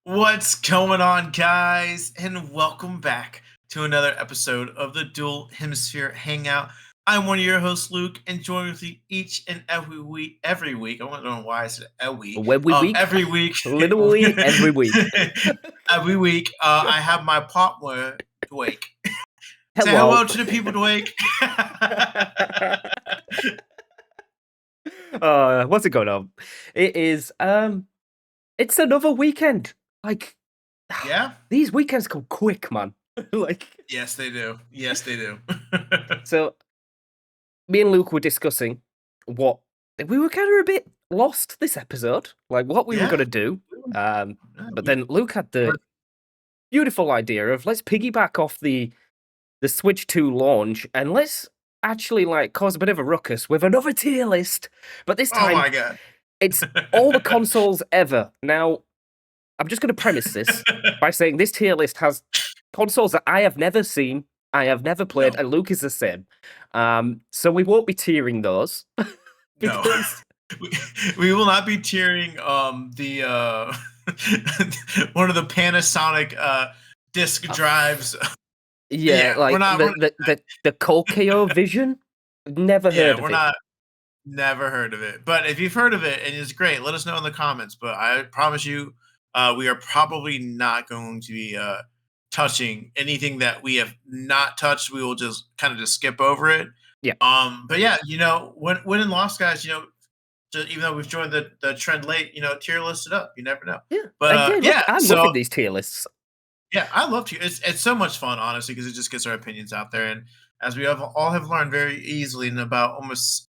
What's going on, guys? And welcome back to another episode of the Dual Hemisphere Hangout. I'm one of your hosts, Luke, and joining with you each and every week. I don't know why I said every week. Every week, Literally every week. every week, I have my partner, Dwayne. Hello. Say hello to the people, Dwayne. What's it going on? It is it's another weekend. Like Yeah. These weekends come quick, man. Yes, they do. Yes, they do. So me and Luke were discussing what we were kind of a bit lost this episode, like what we were gonna do. But then Luke had the beautiful idea of let's piggyback off the Switch 2 launch and let's actually cause a bit of a ruckus with another tier list. But this time, oh my God. It's all the consoles ever. Now, I'm just going to premise this by saying this tier list has consoles that I have never seen, I have never played, and Luke is the same. So we won't be tiering those. No, we will not be tiering the one of the Panasonic disc drives. Yeah, like the Colkeo Vision. Never heard of it. Never heard of it. But if you've heard of it and it's great, let us know in the comments. But I promise you, we are probably not going to be touching anything that we have not touched. We will just kind of just skip over it. Yeah. But yeah, win and loss, guys. Even though we've joined the trend late, tier list it up. You never know. Yeah. But I'm loving these tier lists. Yeah, I love to. It's so much fun, honestly, because it just gets our opinions out there. And as we all have learned very easily in about almost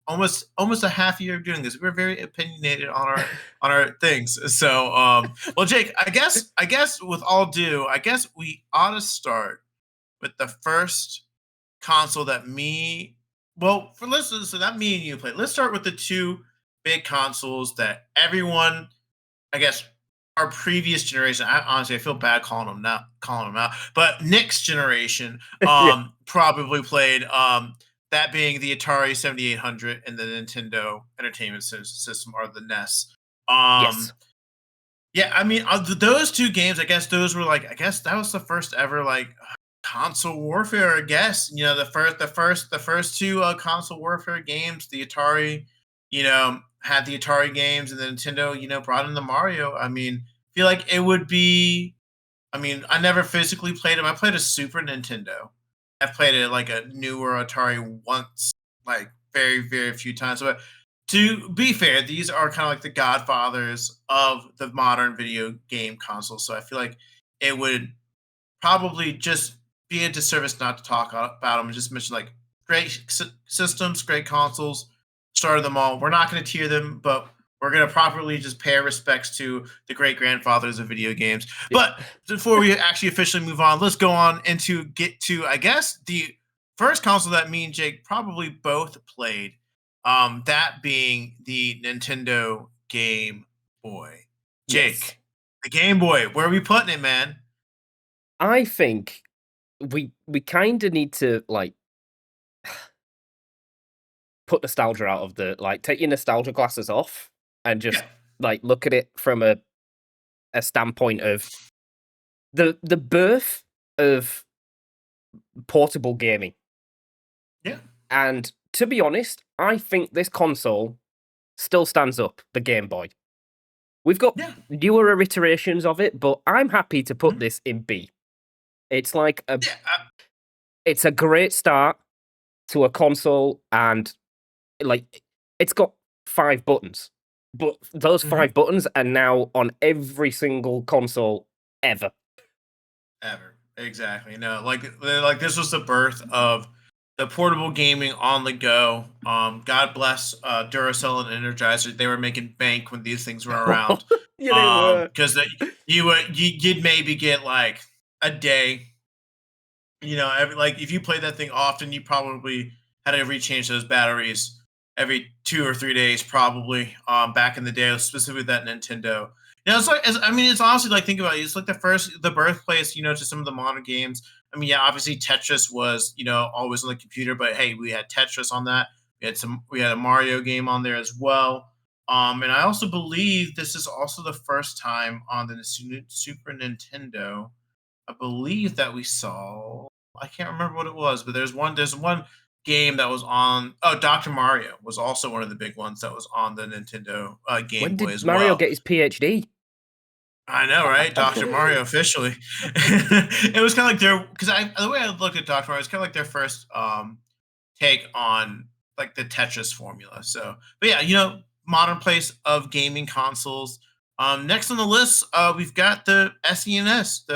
a half year of doing this, we're very opinionated on our things. So, well, Jake, I guess with all due, I guess we ought to start with the first console that me and you played. Let's start with the two big consoles that everyone, I guess, our previous generation. Honestly, I feel bad calling them out, but next generation, probably played. That being the Atari 7800 and the Nintendo Entertainment System, or the NES. Yes. Yeah, I mean, those two games, I guess those were that was the first ever console warfare. I guess the first two console warfare games. The Atari, had the Atari games, and the Nintendo, brought in the Mario. I mean, I feel like it would be. I mean, I never physically played them. I played a Super Nintendo. I've played it like a newer Atari once, like very, very few times. But to be fair, these are kind of like the godfathers of the modern video game console. So I feel like it would probably just be a disservice not to talk about them and just mention like great systems, great consoles, started them all. We're not going to tier them, but we're going to properly just pay our respects to the great grandfathers of video games. But before we actually officially move on, let's go on and get to, I guess, the first console that me and Jake probably both played. That being the Nintendo Game Boy. Jake, the Game Boy, where are we putting it, man? I think we kind of need to put nostalgia out of the take your nostalgia glasses off and just look at it from a standpoint of the birth of portable gaming. Yeah. And to be honest, I think this console still stands up, the Game Boy. We've got newer iterations of it, but I'm happy to put this in B. It's like it's a great start to a console, and it's got 5 buttons. But those 5 buttons are now on every single console ever. Ever. Exactly. No, like this was the birth of the portable gaming on the go. God bless Duracell and Energizer. They were making bank when these things were around. Yeah, they were. Because you'd maybe get like a day. If you played that thing often, you probably had to rechange those batteries every 2 or 3 days, probably. Back in the day, specifically that Nintendo. It's honestly like, think about it. It's like the birthplace, to some of the modern games. I mean, yeah, obviously Tetris was, always on the computer, but hey, we had Tetris on that. We had a Mario game on there as well. And I also believe this is also the first time on the Super Nintendo. I believe that we saw. I can't remember what it was, but there's one game that was on. Oh, Dr. Mario was also one of the big ones that was on the Nintendo Game When Boy did as Mario well. get his PhD? I know, right? Dr. Mario officially. It was kind of like their because I the way I looked at Dr. Mario, it's kind of like their first take on like the Tetris formula. So, but yeah, modern place of gaming consoles. Next on the list, we've got the SNES.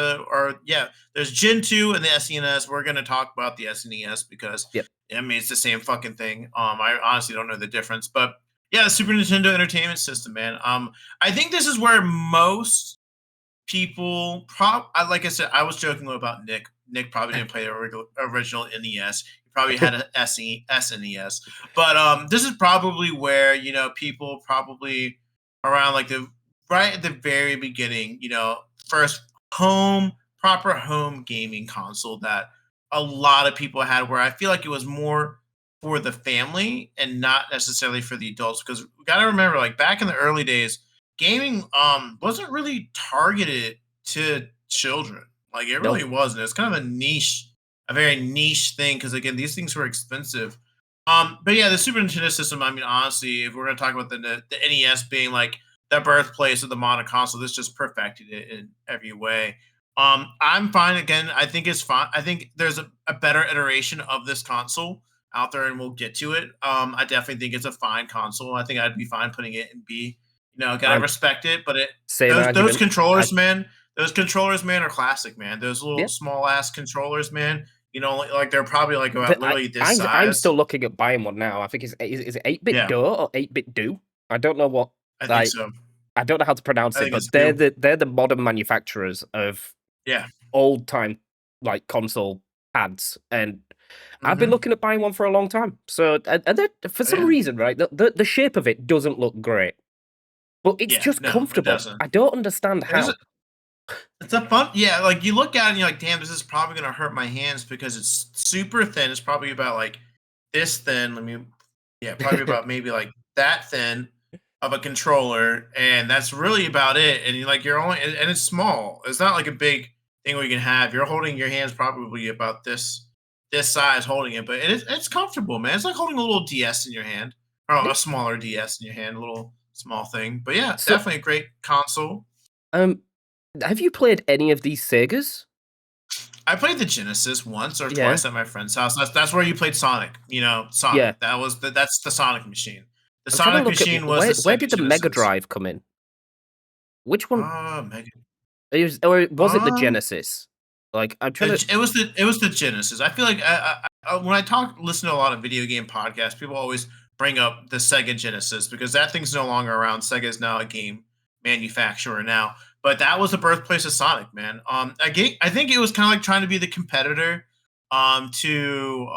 There's Gen 2 and the SNES. We're gonna talk about the SNES because Yep. I mean it's the same fucking thing. I honestly don't know the difference, but yeah, the Super Nintendo Entertainment System, man. I think this is where most people like I said, I was joking about Nick. Nick probably didn't play the original NES. He probably had a SNES. But this is probably where, people probably around like the right at the very beginning, first home proper home gaming console that a lot of people had where I feel like it was more for the family and not necessarily for the adults because we got to remember like back in the early days gaming wasn't really targeted to children. Like it No. really wasn't. It's kind of a very niche thing because again, these things were expensive. But yeah, the Super Nintendo system. I mean, honestly, if we're gonna talk about the NES being like the birthplace of the modern console, this just perfected it in every way. I'm fine. Again, I think it's fine. I think there's a better iteration of this console out there, and we'll get to it. I definitely think it's a fine console. I think I'd be fine putting it in B. Gotta I'm respect it. But same those argument. controllers, man, are classic, man. Those little Yeah. small ass controllers, man. Like they're probably like about literally this I'm size. still looking at buying one now. I think is it 8-bit Yeah, Do or 8-bit Do? I don't know what I think like so. I don't know how to pronounce I it, think but it's due. they're the modern manufacturers of Yeah. old time like console pads, and I've been Hmm. looking at buying one for a long time. So and for some Yeah. reason, right, the shape of it doesn't look great, but it's Yeah. just No, it comfortable. doesn't. I don't understand It is. how. It's a fun, yeah. Like you look at it and you're like, damn, this is probably gonna hurt my hands because it's super thin. It's probably about like this thin. Yeah, probably about maybe like that thin of a controller, and that's really about it. And you're only, and it's small. It's not like a big thing where you can have. You're holding your hands probably about this size holding it, but it's comfortable, man. It's like holding a little DS in your hand, or Yeah. a smaller DS in your hand, a little small thing. But yeah, So, definitely a great console. um, have you played any of these Segas? I played the Genesis once or Yeah. twice at my friend's house. That's where you played Sonic. Yeah. Sonic. That's the Sonic machine. The I'm trying to Sonic look at machine was the where Sega did the Mega Genesis. Drive come in? Which one? Mega. Or was it the Um, Genesis? Like, I'm trying to. it was the Genesis. I feel like when I listen to a lot of video game podcasts, people always bring up the Sega Genesis because that thing's no longer around. Sega is now a game manufacturer now, but that was the birthplace of Sonic, man. I think it was kind of like trying to be the competitor, to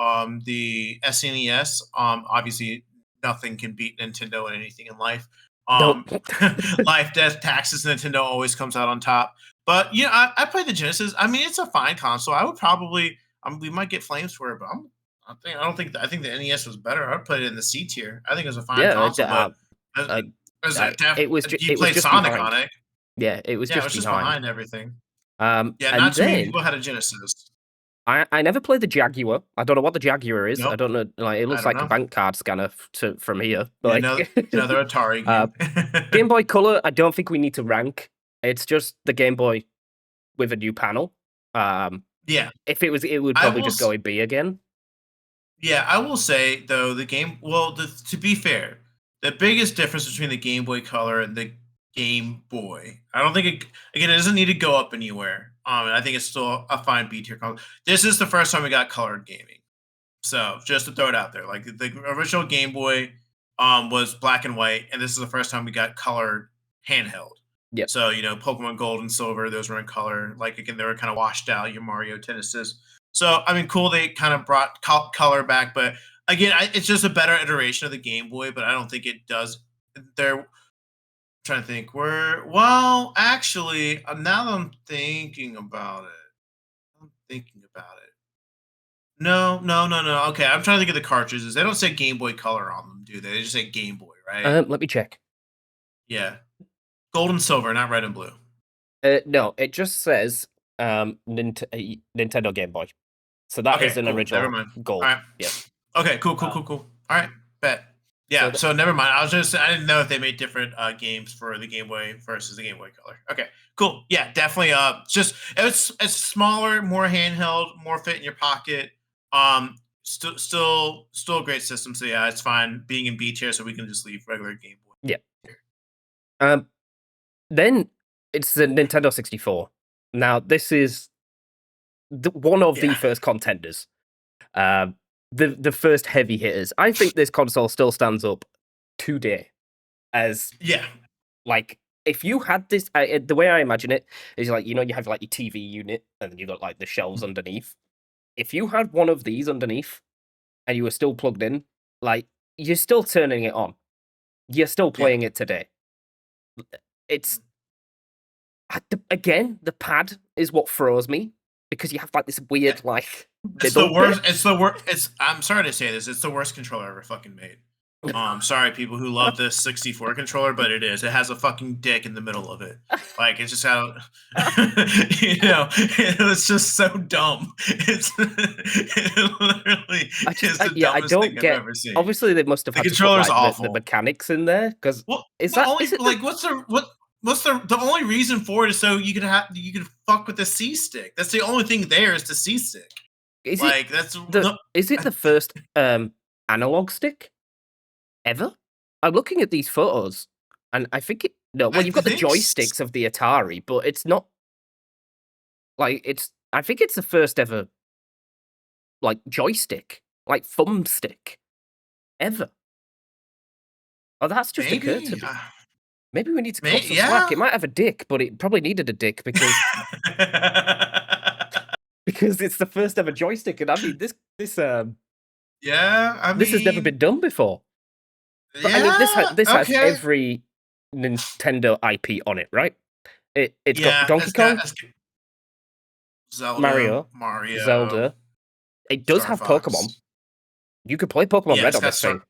the SNES. Obviously, nothing can beat Nintendo in anything in life. Nope. Um, life, death, taxes. Nintendo always comes out on top. But yeah, I played the Genesis. I mean, it's a fine console. I would probably, we might get flames for it, but I don't think I think the NES was better. I'd put it in the C tier. I think it was a fine Yeah. console, but as, Uh, as a you it was played just Sonic behind. on it. Yeah, it was Yeah, it just was just behind. behind everything. Yeah, not And too many then people had a Genesis. I never played the Jaguar. I don't know what the Jaguar is. I Nope, don't know. Like, it I looks don't like a know. bank card scanner from here. Yeah, Like, no, another Atari uh, game. Game Boy Color. I don't think we need to rank. It's just the Game Boy with a new panel. Um, Yeah, if it would I probably will. just go in B again. Yeah, I will say though the game. Well, to be fair, the biggest difference between the Game Boy Color and the Game Boy, I don't think again it doesn't need to go up anywhere. And I think it's still a fine B tier console. This is the first time we got colored gaming. So just to throw it out there, like the original Game Boy was black and white, and this is the first time we got colored handheld. Yep. So Pokemon Gold and Silver, those were in color. Like again, they were kind of washed out. Your Mario Tennises. So I mean, cool. They kind of brought color back, but again, it's just a better iteration of the Game Boy. But I don't think it does. They're trying to think. Actually, now that I'm thinking about it, I'm thinking about it. No, no, no, no. Okay, I'm trying to think of the cartridges. They don't say Game Boy Color on them, do they? They just say Game Boy, right? Let me check. Yeah, gold and silver, not red and blue. No, it just says Nintendo Game Boy. So that is Okay, an cool. Never original mind. All gold. right. Yes. Okay, cool. All right, bet. So Yeah, so never mind. I didn't know if they made different games for the Game Boy versus the Game Boy Color. Okay, cool. Yeah, definitely. Just it's smaller, more handheld, more fit in your pocket. Still a great system. So yeah, it's fine being in B tier, so we can just leave regular Game Boy. yeah. Um. Then it's the Nintendo 64. Now this is one of the Yeah, first contenders. Um. The first heavy hitters. I think this console still stands up today as yeah, like if you had this. The way I imagine it is like you have like your TV unit and then you got like the shelves underneath. If you had one of these underneath and you were still plugged in, like you're still turning it on. You're still yeah. playing it today. It's again, the pad is what throws me because you have like this Yeah. weird like It's the middle worst. bit. It's the worst. It's. I'm sorry to say this. It's the worst controller ever fucking made. Sorry, people who love this 64 controller, but it is. It has a fucking dick in the middle of it. Like it's just how, it's just so dumb. It literally is the Yeah, I dumbest thing don't I've get. ever seen. Obviously, they must have The had to put controller's like the awful. mechanics in there because Well, is well, that only is it the like what's the only reason for it is so you could fuck with the C stick. That's the only thing there is the C stick. is it Like that's the no, is it I, the first analog stick ever? I'm looking at these photos and I think it no. I Well, you've got the think joysticks of the Atari, but it's not like it's. I think it's the first ever like joystick, like thumbstick ever. Oh, that's just occurred to maybe, me. Maybe we need to cut some slack. yeah. It might have a dick, but it probably needed a dick because it's the first ever joystick, and I mean Yeah, I this has never been mean, done before. But I mean yeah, this has okay, every Nintendo IP on it, right? It's got yeah. Donkey Kong, It's Zelda, Mario, Mario, Zelda. It does Star have Pokemon. Fox. You could play Pokemon Yeah, Red it's on got this Star. thing.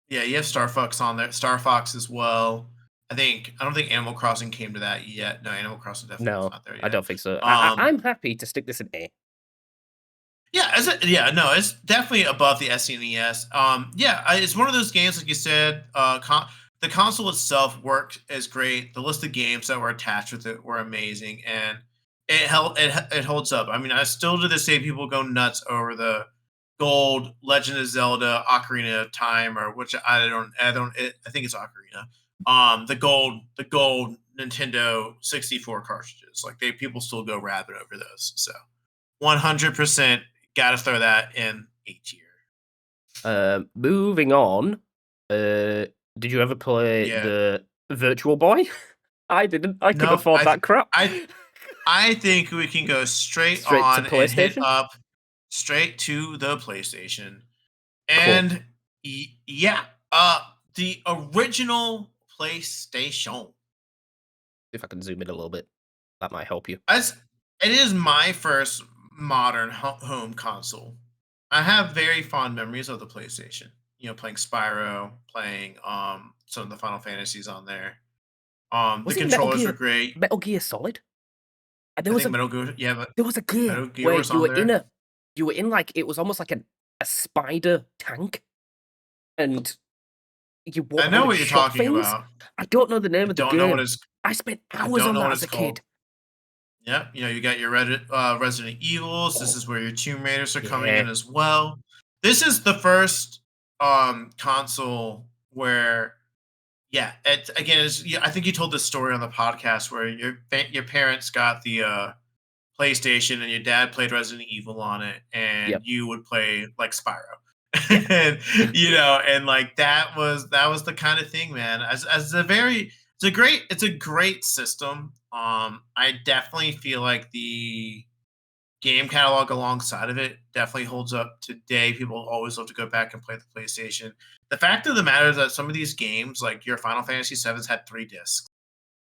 Yeah, you have Star Fox on there. Star Fox as well. I don't think Animal Crossing came to that yet. No, Animal Crossing definitely was No, not there I yet. don't think so. Um, I'm happy to stick this in A. Yeah, no, it's definitely above the SNES. Yeah, it's one of those games like you said. The console itself worked as great. The list of games that were attached with it were amazing, and it holds up. I mean, I still to this day people go nuts over the gold Legend of Zelda Ocarina of Time, or which I think it's Ocarina. The gold Nintendo 64 cartridges. Like people still go rabid over those. So 100% got to throw that in A tier. Moving on. Did you ever play Yeah. the Virtual Boy? I didn't. I couldn't Nope. afford that crap. I think we can go straight Straight to on and hit PlayStation. up straight to the PlayStation. Cool. And yeah, the original PlayStation. If I can zoom in a little bit, that might help you. As it is my first modern home console. I have very fond memories of the PlayStation. Playing Spyro, playing some of the Final Fantasies on there. The Was it Metal controllers were Gear? great. Metal Gear Solid? And I think Metal Gear, yeah, but there was a gear Metal Gear where was on there. you were in like it was almost like a spider tank, and you I walk around know and what you're shot talking things. about. I don't know the I name of the don't know what game. it's. I spent I hours don't on know that what as it's a called. kid. Yeah, you got your Resident Evils. This is where your Tomb Raiders are coming Yeah. in as well. This is the first console where, yeah, it again is. I think you told this story on the podcast where your parents got the PlayStation and your dad played Resident Evil on it, and Yep. you would play like Spyro. Yeah. And and like that was the kind of thing, man. As a very it's a great system. I definitely feel like the game catalog alongside of it definitely holds up today. People always love to go back and play the PlayStation. The fact of the matter is that some of these games, like your Final Fantasy Sevens, had 3 discs.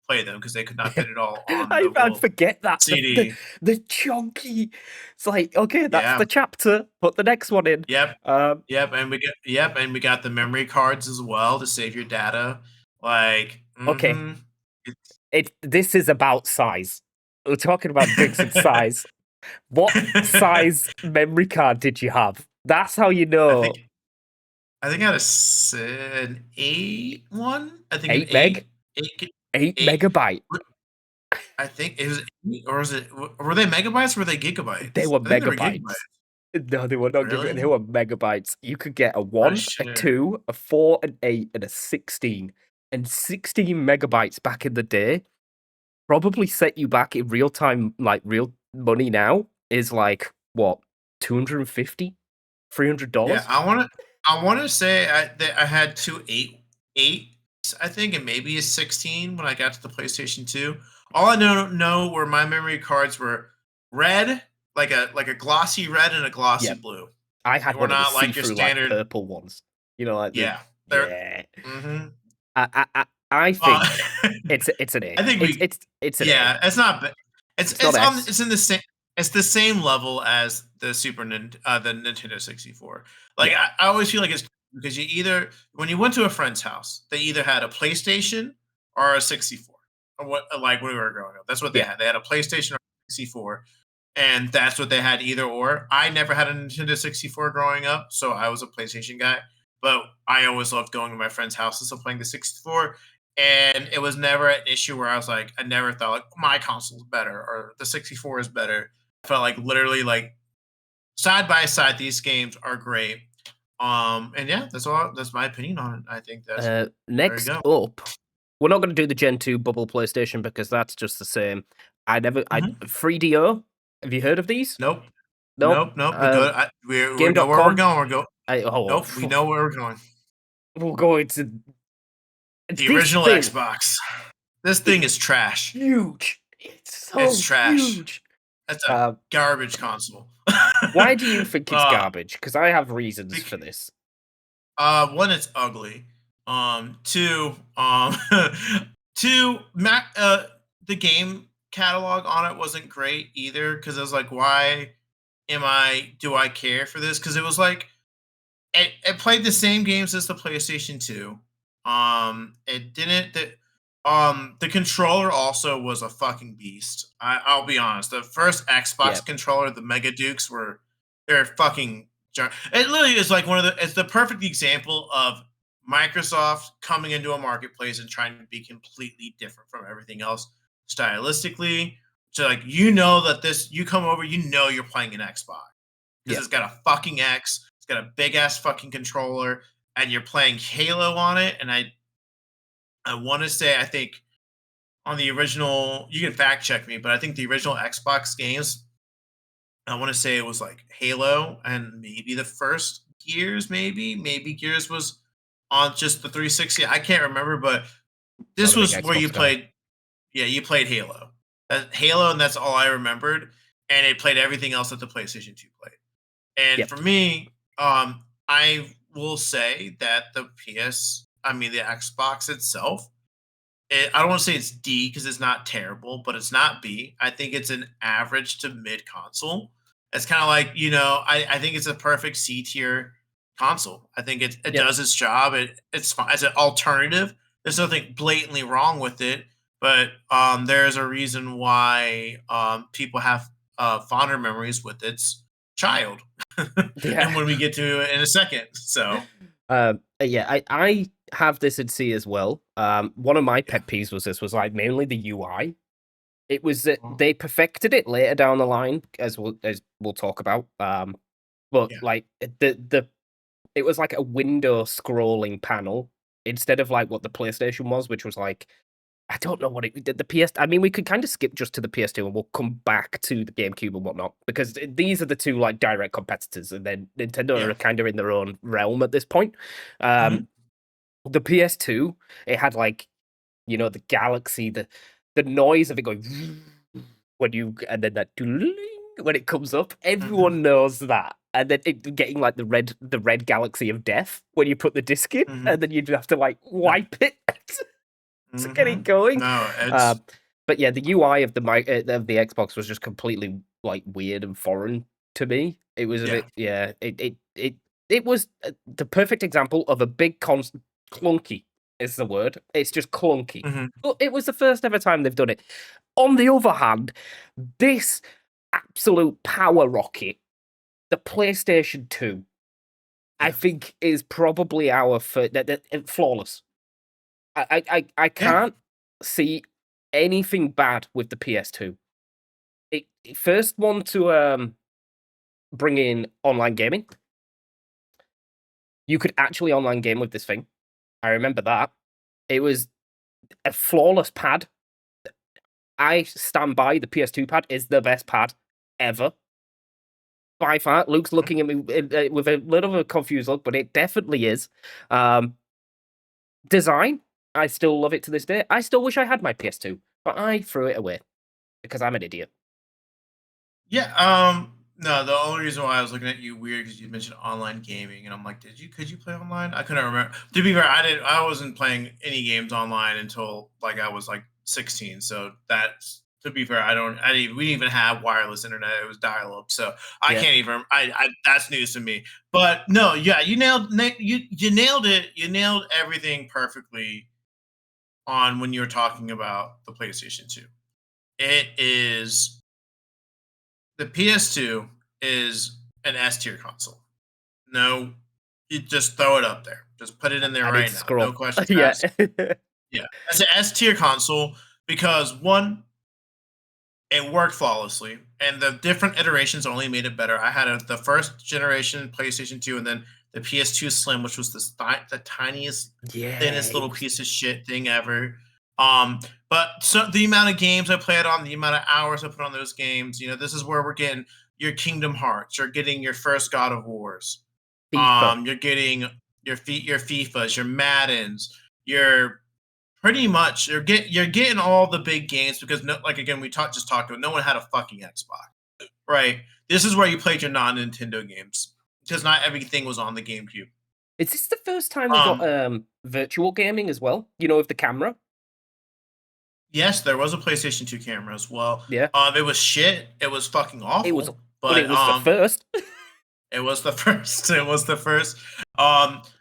Play them because they could not fit it all on the I little forget that CD. the chunky. It's like okay, that's Yeah. the chapter. Put the next one in. Yep. Um, And we got the memory cards as well to save your data. Like, Okay, it's this is about size. We're talking about dicks and size. What size memory card did you have? That's how you I think know I think I had an 8 one. I think an 8 meg, 8 8 8 megabyte. I think it was 8, or was it were they megabytes or were they They gigabytes? were I think they were gigabytes. megabytes. No, they were not gigabytes. They Really? were megabytes. You could get a Oh 1, a shit. 2, a 4, an 8, and a 16. And 16 megabytes back in the day probably set you back in real time, like real money now, is like, what, 250 Yeah, $300? I wanna say that I had 2 8 I think, and maybe a 16 when I got to the PlayStation 2. All I know were my memory cards were red, like a glossy red and a glossy Yep. blue. I They had were one of the not like your see-through, like, standard. purple ones. You know, like the Yeah, they're yeah. mhm. I Uh, think it's an A. I think we It's an A. yeah, it's not ba It's not S. it's in the same it's the same level as the Nintendo 64. Like, Yeah, I always feel like it's because you either when you went to a friend's house, they either had a PlayStation or a 64, or what like, when we were growing up, that's what they yeah, had. They had a PlayStation or 64, and that's what they had, either or. I never had a Nintendo 64 growing up, so I was a PlayStation guy, but I always loved going to my friends' houses and playing the 64, and it was never an issue where I was like, I never thought like my console's better or the 64 is better. I felt like literally like side by side, these games are great. And yeah, that's my opinion on it. I think that's there you next go. up, we're not gonna do the Gen 2 bubble PlayStation because that's just the same. I Mhm. 3DO, have you heard of these? Nope. Nope. Nope. We go. We know where we're Game.com? going. We're go. Oh, Nope. We know where we're going. we'll go into The this original thing. Xbox. This thing It's is trash. huge. It's It's so trash. huge. That's a Uh, garbage console. why do you think it's uh, garbage? Because I have reasons bec- for this. one, it's ugly. Two, two, the game catalog on it wasn't great either. Because I was like, why do I care for this? Because it was like it played the same games as the PlayStation 2. It didn't. The controller also was a fucking beast. I'll be honest. The first Yeah, Xbox controller, the Mega Dukes, they're fucking. It literally is like it's the perfect example of Microsoft coming into a marketplace and trying to be completely different from everything else stylistically. So like that this you come over, you're playing an Xbox because yeah, it's got a fucking X, it's got a big ass fucking controller, and you're playing Halo on it. And I want to say I think on the original, you can fact check me, but I think the original Xbox games, I want to say it was like Halo and maybe the first Gears, maybe Gears was on just the 360. I can't remember, but not this a big was where you Xbox guy. played. Yeah, you played Halo. Halo, and that's all I remembered. And it played everything else that the PlayStation 2 played. And Yep, for me, I will say that the Xbox itself, I don't want to say it's D because it's not terrible, but it's not B. I think it's an average to mid console. It's kind of like, I think it's a perfect C tier console. I think it yep. does its job. It's fine as an alternative. There's nothing blatantly wrong with it, but there's a reason why people have fonder memories with its child, Yeah. and when we get to it in a second. So Yeah, I have this in C as well. One of my yeah, pet peeves was like mainly the UI. It was that well, they perfected it later down the line, as we'll talk about. But yeah, like the it was like a window scrolling panel instead of like what the PlayStation was, which was like I don't know what the PS. I mean, we could kind of skip just to the PS2 and we'll come back to the GameCube and whatnot because these are the two like direct competitors, and then Nintendo yeah. are kind of in their own realm at this point. Mhm, The PS2, it had like the galaxy, the noise of it going when you and then that when it comes up. mhm, Everyone knows that, and then it getting like the red galaxy of death when you put the disc in, mhm. and then you'd have to like Yeah. wipe it to get it Mhm. going. No, Uh, it's but yeah, the UI of the Xbox was just completely like weird and foreign to me. It was a yeah. bit, yeah. It was the perfect example of a big clunky. is the word. It's just clunky. Mhm. But it was the first ever time they've done it. On the other hand, this absolute power rocket, the PlayStation 2, I Yeah. think is probably our flawless. I Yeah. can't see anything bad with the PS2. First one to bring in online gaming. You could actually online game with this thing. I remember that. It was a flawless pad. I stand by the PS2 pad is the best pad ever. By far. Luke's Mhm. looking at me with a little bit of a confused look, but it definitely is. Design, I still love it to this day. I still wish I had my PS2, but I threw it away because I'm an idiot. Yeah, no, the only reason why I was looking at you weird because you mentioned online gaming, and I'm like, could you play online? I couldn't remember. To be fair, I wasn't playing any games online until like I was like 16. So that's to be fair, we didn't even have wireless internet. It was dial up. So I Yeah. can't even, that's news to me. But no, yeah, you nailed it. You nailed everything perfectly on when you were talking about the PlayStation 2. It is the PS2 is an S tier console. No, you just throw it up there. Just put it in there I need right to now. No scroll. questions Yeah. asked. Yeah, it's an S tier console because one, it worked flawlessly, and the different iterations only made it better. I had the first generation PlayStation 2, and then the PS2 Slim, which was the tiniest, Yeah, thinnest it little was piece of shit thing ever. But so the amount of games I played on, the amount of hours I put on those games, this is where we're getting your Kingdom Hearts, you're getting your first God of Wars, FIFA. you're getting your FIFAs, your Maddens, your pretty much you're getting all the big games because no, like again we talked about no one had a fucking Xbox, right? This is where you played your non Nintendo games because not everything was on the GameCube. Is this the first time we got Um, virtual gaming as well? You know, with the camera? yes, there was a PlayStation 2 camera as well. Yeah. It was shit. It was fucking It was awful, but it but was the first. it was the first. It was the first.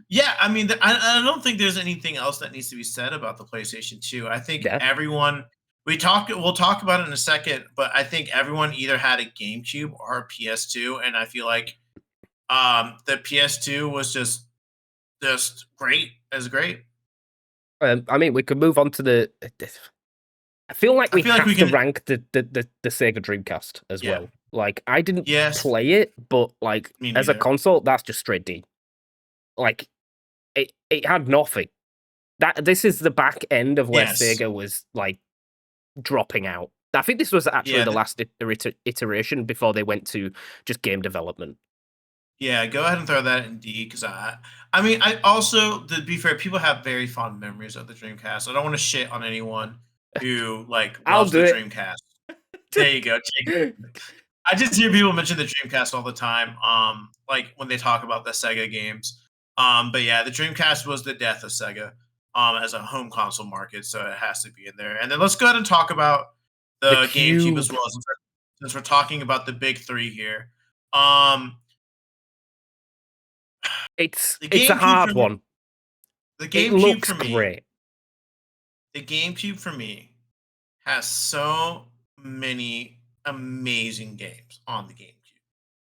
Yeah, I mean, I don't think there's anything else that needs to be said about the PlayStation 2. I think Yeah. everyone we'll talk about it in a second, but I think everyone either had a GameCube or a PS2, and I feel like the PS2 was just great. It was great. I mean, we could move on to the I feel like I we feel like we have to can. rank the Sega Dreamcast as Yeah. well. Like, I didn't Yes. play it, but like Me as a neither. console, that's just straight D. Like, it had nothing. This is the back end of where Yes. Sega was like dropping out. I think this was actually Yeah. the last iteration before they went to just game development. Yeah, go ahead and throw that in D because I mean, I also to be fair, people have very fond memories of the Dreamcast. I don't want to shit on anyone who like I'll loves the do it. Dreamcast. There you go. I just hear people mention the Dreamcast all the time. Like when they talk about the Sega games. But yeah, the Dreamcast was the death of Sega, as a home console market, so it has to be in there. And then let's go ahead and talk about The the GameCube as Cube. well, since we're talking about the big three here. Um, the It's a GameCube hard for me, one. the It GameCube looks for me, great. the GameCube for me has so many amazing games on the GameCube.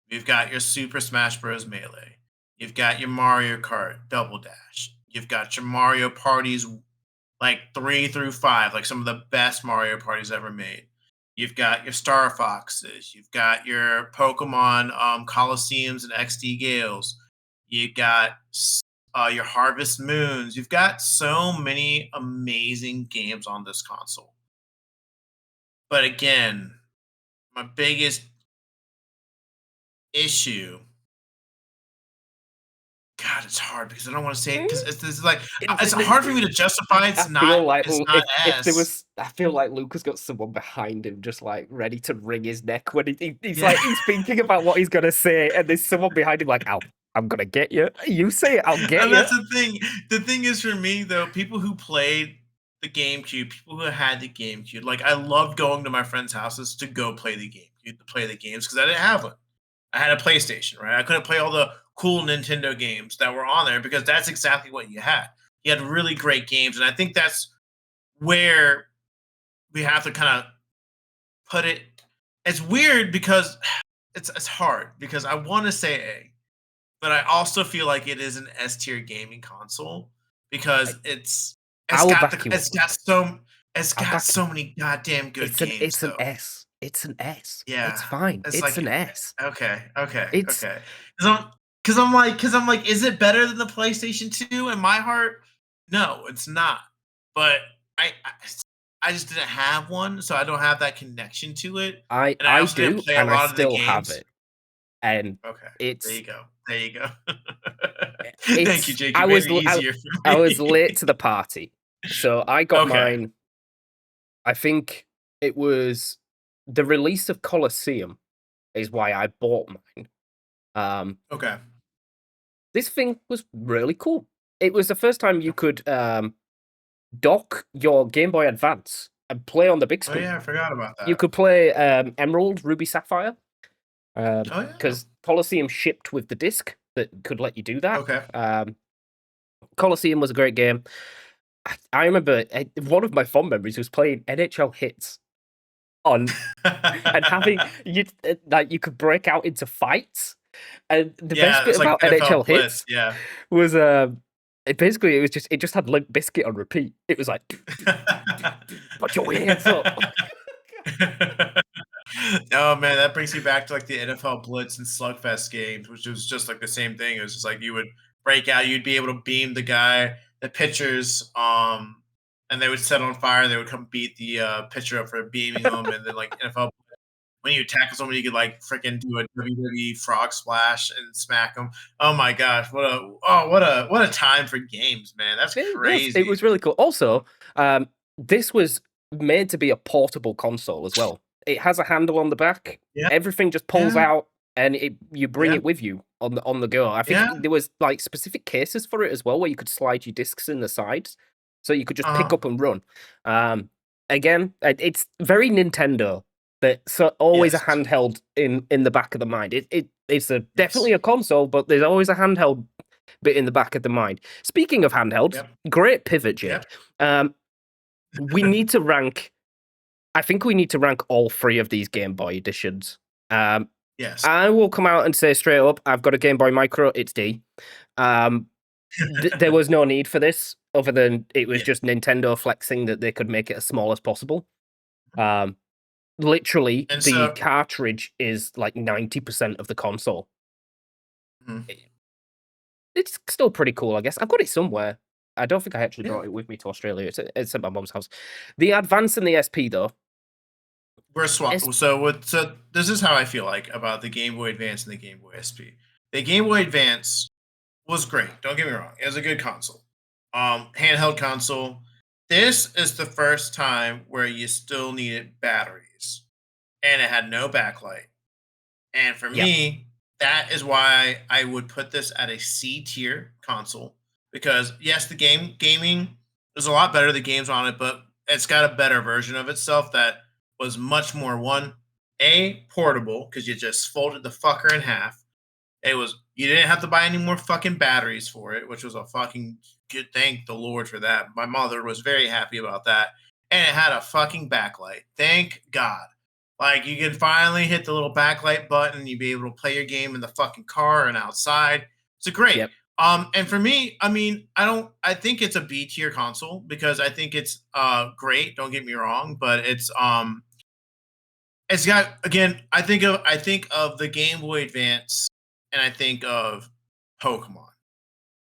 You've got your Super Smash Bros. Melee. You've got your Mario Kart Double Dash. You've got your Mario parties like 3 through 5, like some of the best Mario parties ever made. You've got your Star Foxes. You've got your Pokemon Coliseums and XD Gales. You've got your Harvest Moons. You've got so many amazing games on this console. But again, my biggest issue, God, it's hard because I don't want to say it because it's like it's hard for me to justify. I It's not. feel like It's not if there S. was, I feel like Luca's got someone behind him, just like ready to wring his neck when he's Yeah. like he's thinking about what he's gonna say, and there's someone behind him like, I'm gonna get you. You say it, I'll get And you. that's the thing. The thing is for me though, people who played the GameCube, people who had the GameCube, like I loved going to my friends' houses to go play the GameCube, to play the games because I didn't have one. I had a PlayStation, right? I couldn't play all the cool Nintendo games that were on there because that's exactly what you had. He had really great games, and I think that's where we have to kind of put it. It's weird because it's hard because I want to say A, but I also feel like it is an S tier gaming console because I, it's I'll got back you it's up. got so it's I'll got back. so many goddamn good games It's an though. S. It's an S. Yeah, It's fine. it's It's like an S. okay, okay, It's okay. Because I'm like, is it better than the PlayStation 2? In my heart, no, it's not. But I just didn't have one, so I don't have that connection to it, and I I also didn't do, play a and I lot of the still have games. it, and Okay, there it's you go. There you go. Thank you, it's Jake. You made it easier for I was me. late to the party, so I got Okay. mine. I think it was the release of Colosseum is why I bought mine. Um, Okay. this thing was really cool. It was the first time you Okay. could dock your Game Boy Advance and play on the big Oh screen. yeah, I forgot about You that. could play Emerald, Ruby, Sapphire, Oh yeah. because Colosseum shipped with the disc that could let you do that. Okay. Colosseum was a great game. I remember one of my fond memories was playing NHL Hits on and having you like you could break out into fights. And the best Yeah, bit it's like about NFL NHL Blitz. Hits Yeah. was it just had Limp Bizkit on repeat. It was like put your hands up. Oh man, that brings me back to like the NFL Blitz and Slugfest games, which was just like the same thing. It was just like you would break out, you'd be able to beam the guy, the pitchers, and they would set on fire. They would come beat the pitcher up for beaming them, and then like NFL, when you tackle someone, you could like freaking do a WWE frog splash and smack them. Oh my gosh, what a time for games, man. That's It crazy. was really cool. Also, this was made to be a portable console as well. It has a handle on the back. Yeah, Everything just pulls yeah, out and you bring yeah, it with you on the go. I think yeah. there was like specific cases for it as well where you could slide your discs in the sides so you could just pick Uh-huh. up and run. Again, it's very Nintendo. That so always a Yes. handheld in the back of the mind. It's definitely Yes. a console, but there's always a handheld bit in the back of the mind. Speaking of handhelds, Yep. great pivot, Yep. Jake. We need to rank. I think we need to rank all three of these Game Boy editions. Um, Yes. I will come out and say straight up, I've got a Game Boy Micro. It's D. Um, there was no need for this, other than it was Yeah. just Nintendo flexing that they could make it as small as possible. Um, literally, And the so cartridge is like 90% of the console. mhm. It's still pretty cool, I guess. I've got it somewhere. I don't think I actually Yeah, brought it with me to Australia. It's at my mom's house. The Advance and the SP though. we're S swap. So this is how I feel like about the Game Boy Advance and the Game Boy SP. The Game Boy Advance was great. Don't get me wrong; it was a good console, handheld console. This is the first time where you still needed batteries, and it had no backlight. And for Yep, me, that is why I would put this at a C tier console because yes, the gaming is a lot better. The games on it, but it's got a better version of itself that was much more portable because you just folded the fucker in half. It was you didn't have to buy any more fucking batteries for it, which was a fucking good. Thank the Lord for that. My mother was very happy about that, and it had a fucking backlight. Thank God. Like you can finally hit the little backlight button. You'd be able to play your game in the fucking car and outside. It's a great. yep, And for me, I mean, I don't. I think it's a B tier console because I think it's great. Don't get me wrong, but it's got again. I think of the Game Boy Advance, and I think of Pokemon.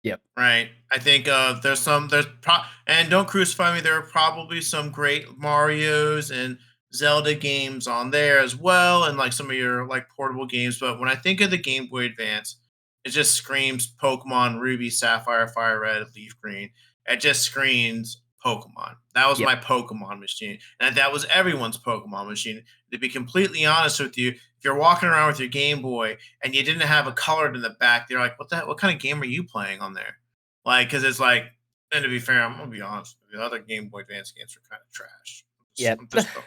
yep, Right. I think and don't crucify me. There are probably some great Mario's and Zelda games on there as well, and like some of your like portable games. But when I think of the Game Boy Advance, it just screams Pokemon Ruby, Sapphire, Fire Red, Leaf Green. It just screams Pokemon. That was yep, my Pokemon machine, and that was everyone's Pokemon machine. To be completely honest with you, if you're walking around with your Game Boy and you didn't have a colored in the back, they're like, what kind of game are you playing on there? Like, because it's like, and to be fair, I'm gonna be honest, the other Game Boy Advance games are kind of trash. yep. I'm just throwing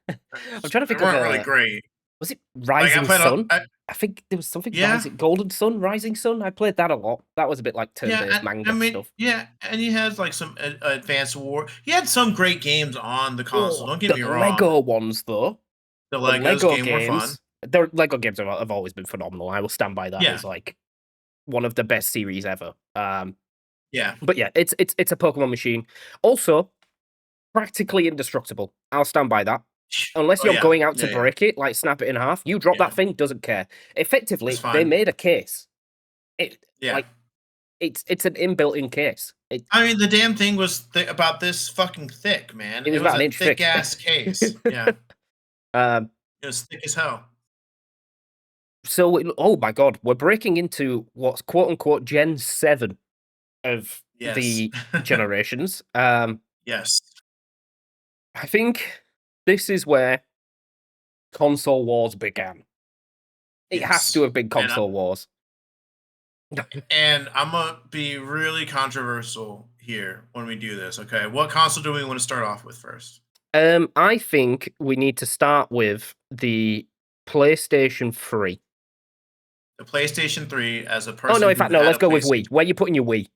it out there. I'm trying to They think of weren't really great. was it Like I Rising played a, Sun? I think there was something Yeah. Golden Sun, Rising Sun. I played that a lot. That was a bit like Yeah, turn-based I manga mean, stuff. yeah, and he has like some advanced war. He had some great games on the console. Oh, Don't get the me wrong. Lego ones though. The The Legos Lego game were fun. games. The Lego games have always been phenomenal. I will stand by that Yeah, as like one of the best series ever. yeah. But yeah, it's a Pokemon machine. Also, practically indestructible. I'll stand by that. Unless Oh you're yeah, going out to yeah, yeah, break it, like snap it in half, you drop yeah. that thing, doesn't care. That's Effectively, they fine. made a case. It Yeah. like it's an inbuilt-in case. I mean, the damn thing was about this fucking thick, man. It It was was about a an inch thick thick. ass case. Yeah, um, it was thick as hell. oh my god, we're breaking into what's quote unquote Gen 7 of Yes, the generations. yes, I think this is where console wars began. It has to yes. have been And console wars. I'm gonna be really controversial here when we do this. Okay, what console do we want to start off with first? I think we need to start with the PlayStation 3. The PlayStation 3, as a Oh no, person in who fact, no, had let's a go with PlayStation. Wii. Where you putting your Wii?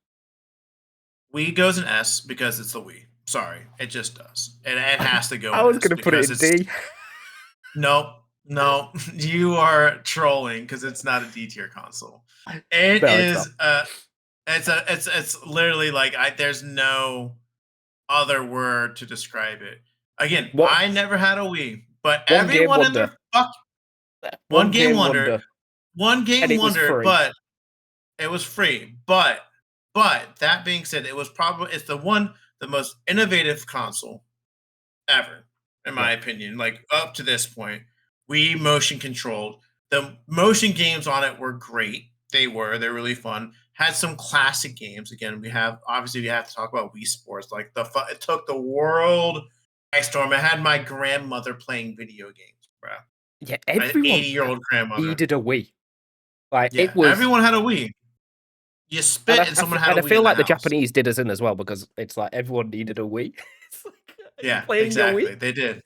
Wii goes in S because it's the Wii. Sorry, it just does. And it has to go I in was S gonna put it because in it's D. no, no. You are trolling because it's not a D tier console. It No, it's not. is it's literally like there's no other word to describe it. Again, What I never had a Wii, but one game everyone in wonder. their fuck One one game game wonder, wonder. one And game it was wonder, free. but it was free. But that being said, it's the most innovative console ever, in Yeah. my opinion. Like up to this point, we motion controlled. The motion games on it were great. They're really fun. Had some classic games. Again, we have to talk about Wii Sports. Like it took the world by storm. It had my grandmother playing video games, bro. Yeah, My everyone 80-year-old grandmother. needed a Wii. Like Yeah, it was everyone had a Wii. You and spit and someone had and a I Wii feel in the like the house. Japanese did us in as well because it's like everyone needed a Wii. It's like, are you Yeah, playing your Wii? exactly. They did.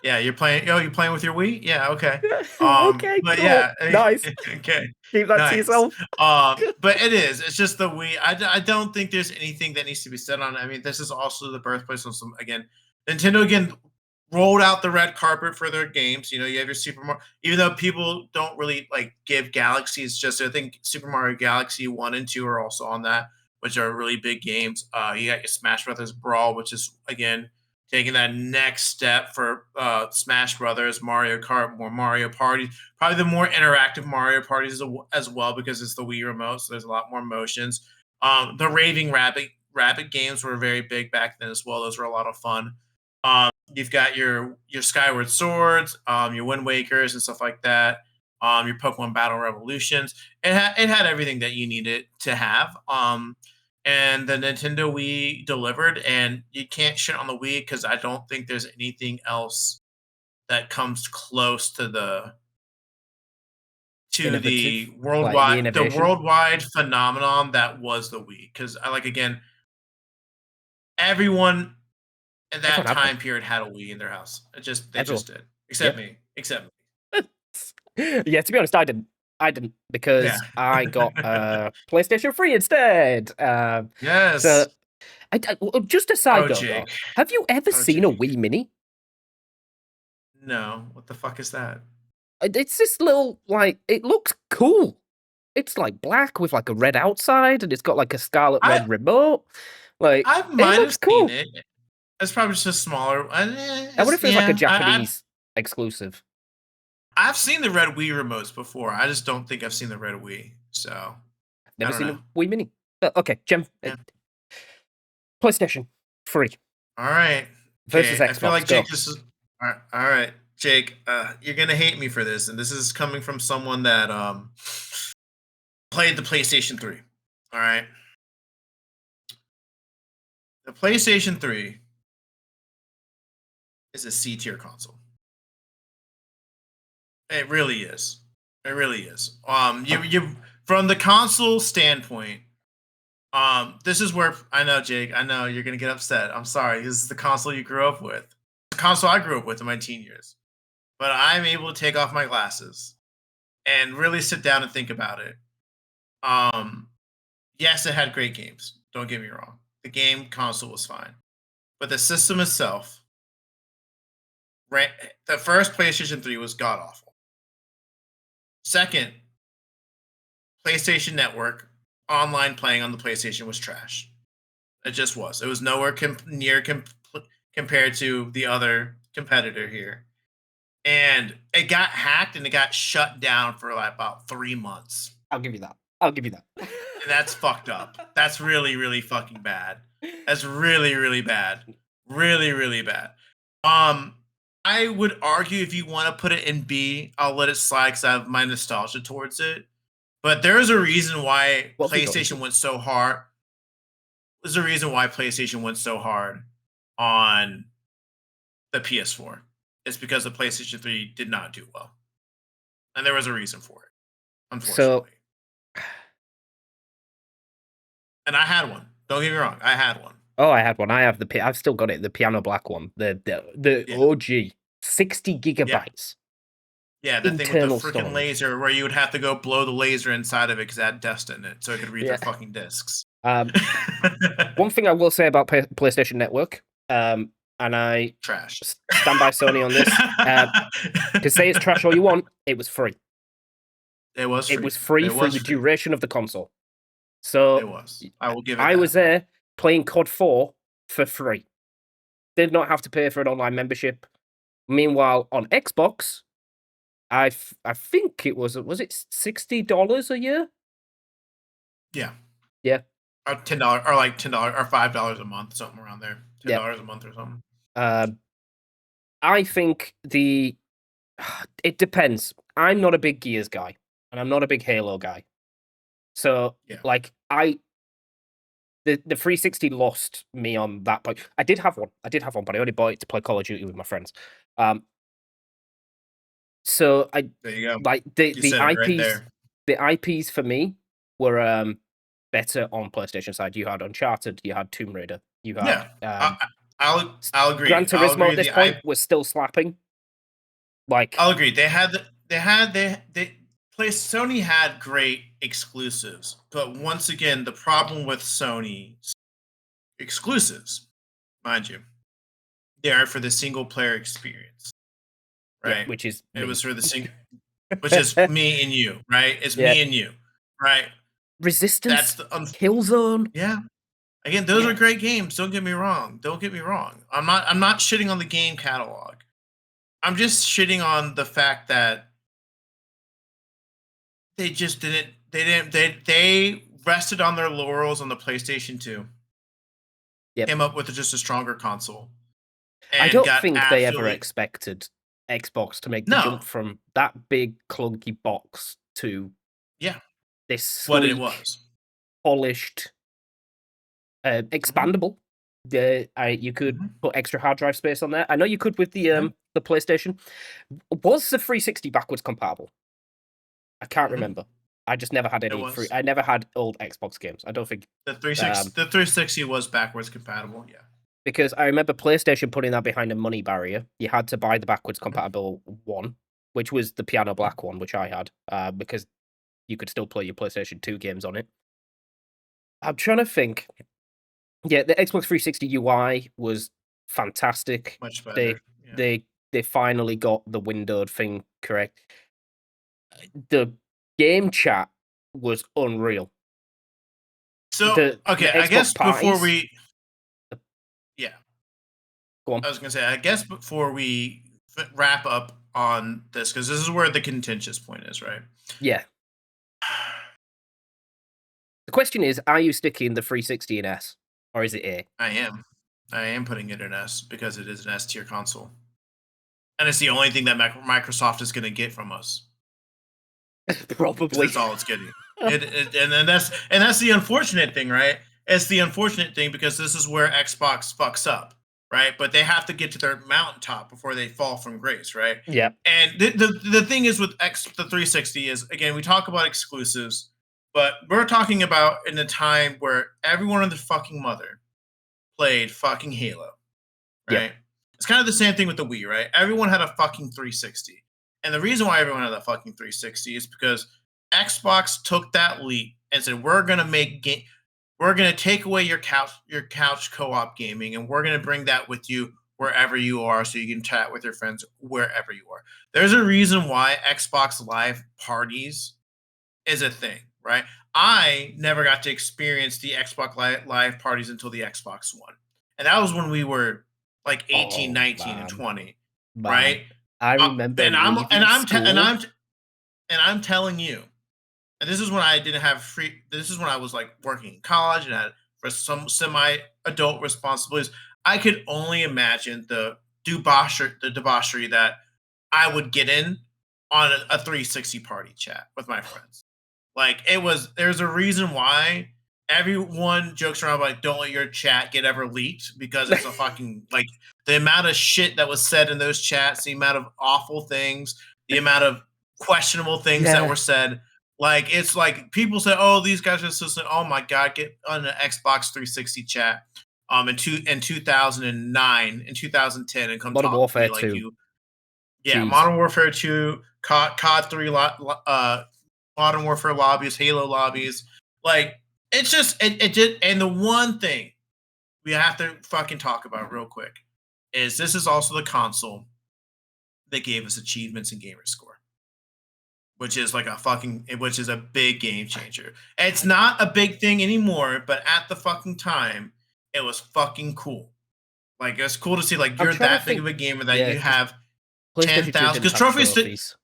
Yeah, you're playing. Oh, you playing with your Wii? Yeah, okay. Okay, But cool. yeah, Nice. okay, Keep that to nice. yourself. But it is. It's just the Wii. I don't think there's anything that needs to be said on it. I mean, this is also the birthplace of some again. Nintendo again rolled out the red carpet for their games. You know, you have your Super Mario. Even though people don't really like give Galaxy, it's just I think Super Mario Galaxy 1 and 2 are also on that, which are really big games. You got your Smash Brothers Brawl, which is again taking that next step for Smash Brothers, Mario Kart, more Mario Party, probably the more interactive Mario parties as well because it's the Wii remote, so there's a lot more motions. The Raving Rabbit games were very big back then as well. Those were a lot of fun. You've got your Skyward Swords, your Wind Wakers, and stuff like that. Your Pokemon Battle Revolutions. It had everything that you needed to have. And the Nintendo Wii delivered, and you can't shit on the Wii because I don't think there's anything else that comes close to Innovative. Like the the innovation. worldwide phenomenon that was the Wii. Because I like again, everyone in that Everyone had one. time period had a Wii in their house. They Everyone. just did, Yep. except me. Yeah, to be honest, I didn't. I didn't Yeah. because I got PlayStation 3 instead. So Yes. just a side Oh, note though, Jake. have you ever Oh, seen a Jake. Wii Mini? No. What the fuck is that? It's this little like it looks cool. It's like black with like a red outside, and it's got like a scarlet I red remote. Like I it might looks have seen cool. it. It's probably just a smaller. I wonder if it was like a Yeah. Japanese exclusive. I've seen the red Wii remotes before. I just don't think I've seen the red Wii. So I Never don't seen know. a Wii Mini. Okay, Yeah. PlayStation 3 All right. versus Okay. I feel Xbox. like Jake. Go. This is all right. Jake, you're gonna hate me for this, and this is coming from someone that played the PlayStation 3. All right. The PlayStation 3 is a C tier console. It really is. It really is. You from the console standpoint, this is where I know, Jake. I know you're gonna get upset. I'm sorry. This is the console you grew up with. The console I grew up with in my teen years. But I'm able to take off my glasses and really sit down and think about it, um, yes, it had great games. Don't get me wrong. The game console was fine, but the system itself, right? The first PlayStation 3 was god awful. Second, PlayStation Network online playing on the PlayStation was trash. It just was. It was nowhere compared to the other competitor here. And it got hacked and it got shut down for like about 3 months. I'll give you that. I'll give you that. And that's fucked up. That's really, really fucking bad. That's really, really bad. Really, really bad. Um, I would argue if you want to put it in B, I'll let it slide because I have my nostalgia towards it. But there's a reason why What's he got? PlayStation went so hard. There's a reason why PlayStation went so hard on the PS4. It's because the PlayStation 3 did not do well. And there was a reason for it, So, unfortunately. And I had one. Don't get me wrong, I had one. oh, I had one. I have I've still got it. The piano black one. The Yeah. OG. 60 gigabytes. Yeah, the thing with the Internal freaking storage. laser where you would have to go blow the laser inside of it because it had dust in it so it could read Yeah. their fucking discs. One thing I will say about PlayStation Network, and I Trash. stand by Sony on this. To say it's trash all you want, it was free. It was free. It was free for the duration of the console. So it was. I will give it I that. was there playing COD 4 for free. Did not have to pay for an online membership. Meanwhile, on Xbox, I think it was it $60 a year? Yeah. Yeah. Or $10 or like $10 or $5 a month, something around there. $10 a month or something. I think it depends. I'm not a big Gears guy, and I'm not a big Halo guy. So, like, the 360 lost me on that point. I did have one, but I only bought it to play Call of Duty with my friends. So there you go. Like the IPs, the IPs for me were better on PlayStation side. You had Uncharted, you had Tomb Raider, you had I'll agree. Gran Turismo at this point was still slapping. Like, I'll agree. Sony had great exclusives, but once again, the problem with Sony's exclusives, mind you, they are for the single player experience, right? Yeah, which is it was for the single, which is me and you, right? It's me and you, right? Resistance, that's the Killzone. Yeah. Again, those are great games. Don't get me wrong. I'm not shitting on the game catalog. I'm just shitting on the fact that they just didn't. They rested on their laurels on the PlayStation 2. Yep. Came up with just a stronger console. I don't think they ever expected Xbox to make the jump from that big clunky box to this sleek, what it was, polished, expandable. You could put extra hard drive space on there. I know you could with the PlayStation. Was the 360 backwards compatible? I can't remember. I just never had any free. I never had old Xbox games. I don't think the 360 was backwards compatible. Yeah, because I remember PlayStation putting that behind a money barrier. You had to buy the backwards compatible one, which was the piano black one, which I had, because you could still play your PlayStation 2 games on it. I'm trying to think. Yeah, the Xbox 360 UI was fantastic. Much better. They finally got the windowed thing correct. The game chat was unreal. So I guess before we go on. I was gonna say, I guess before we wrap up on this, because this is where the contentious point is, right? Yeah. The question is, are you sticking the 360 in S, or is it A? I am putting it in S because it is an S tier console, and it's the only thing that Microsoft is going to get from us. Probably, that's all it's getting. And that's the unfortunate thing, right? It's the unfortunate thing because this is where Xbox fucks up, right? But they have to get to their mountaintop before they fall from grace, right? Yeah. And the thing is with the 360 is, again, we talk about exclusives, but we're talking about in a time where everyone and their fucking mother played fucking Halo, right? Yeah. It's kind of the same thing with the Wii, right? Everyone had a fucking 360. And the reason why everyone had the fucking 360 is because Xbox took that leap and said, "We're gonna we're gonna take away your couch co-op gaming, and we're gonna bring that with you wherever you are, so you can chat with your friends wherever you are." There's a reason why Xbox Live parties is a thing, right? I never got to experience the Xbox Live parties until the Xbox One. And that was when we were like 18, Oh 19, and 20, right? man, I remember And I'm and leaving I'm te- school. and I'm telling you, and this is when I didn't have free. This is when I was like working in college and had for some semi-adult responsibilities. I could only imagine the debauchery that I would get in on a 360 party chat with my friends. Like there's a reason why everyone jokes around like don't let your chat get ever leaked because it's a fucking like the amount of shit that was said in those chats, the amount of awful things, the amount of questionable things that Yeah, were said. Like it's like people say, "Oh, these guys are so." Oh my god, get on an Xbox 360 chat. In 2009, in 2010, and come Modern talk to Warfare me like 2. you. Yeah, Jeez. Modern Warfare 2, COD 3, Modern Warfare lobbies, Halo lobbies. Like it's just it did. And the one thing we have to fucking talk about real quick is this is also the console that gave us achievements and gamer score, which is like which is a big game changer. It's not a big thing anymore, but at the fucking time, it was fucking cool. Like it's cool to see like I'm you're trying to that big of think. a gamer that Yeah, you because have PlayStation 2 10,000 didn't because have trophies. trophies.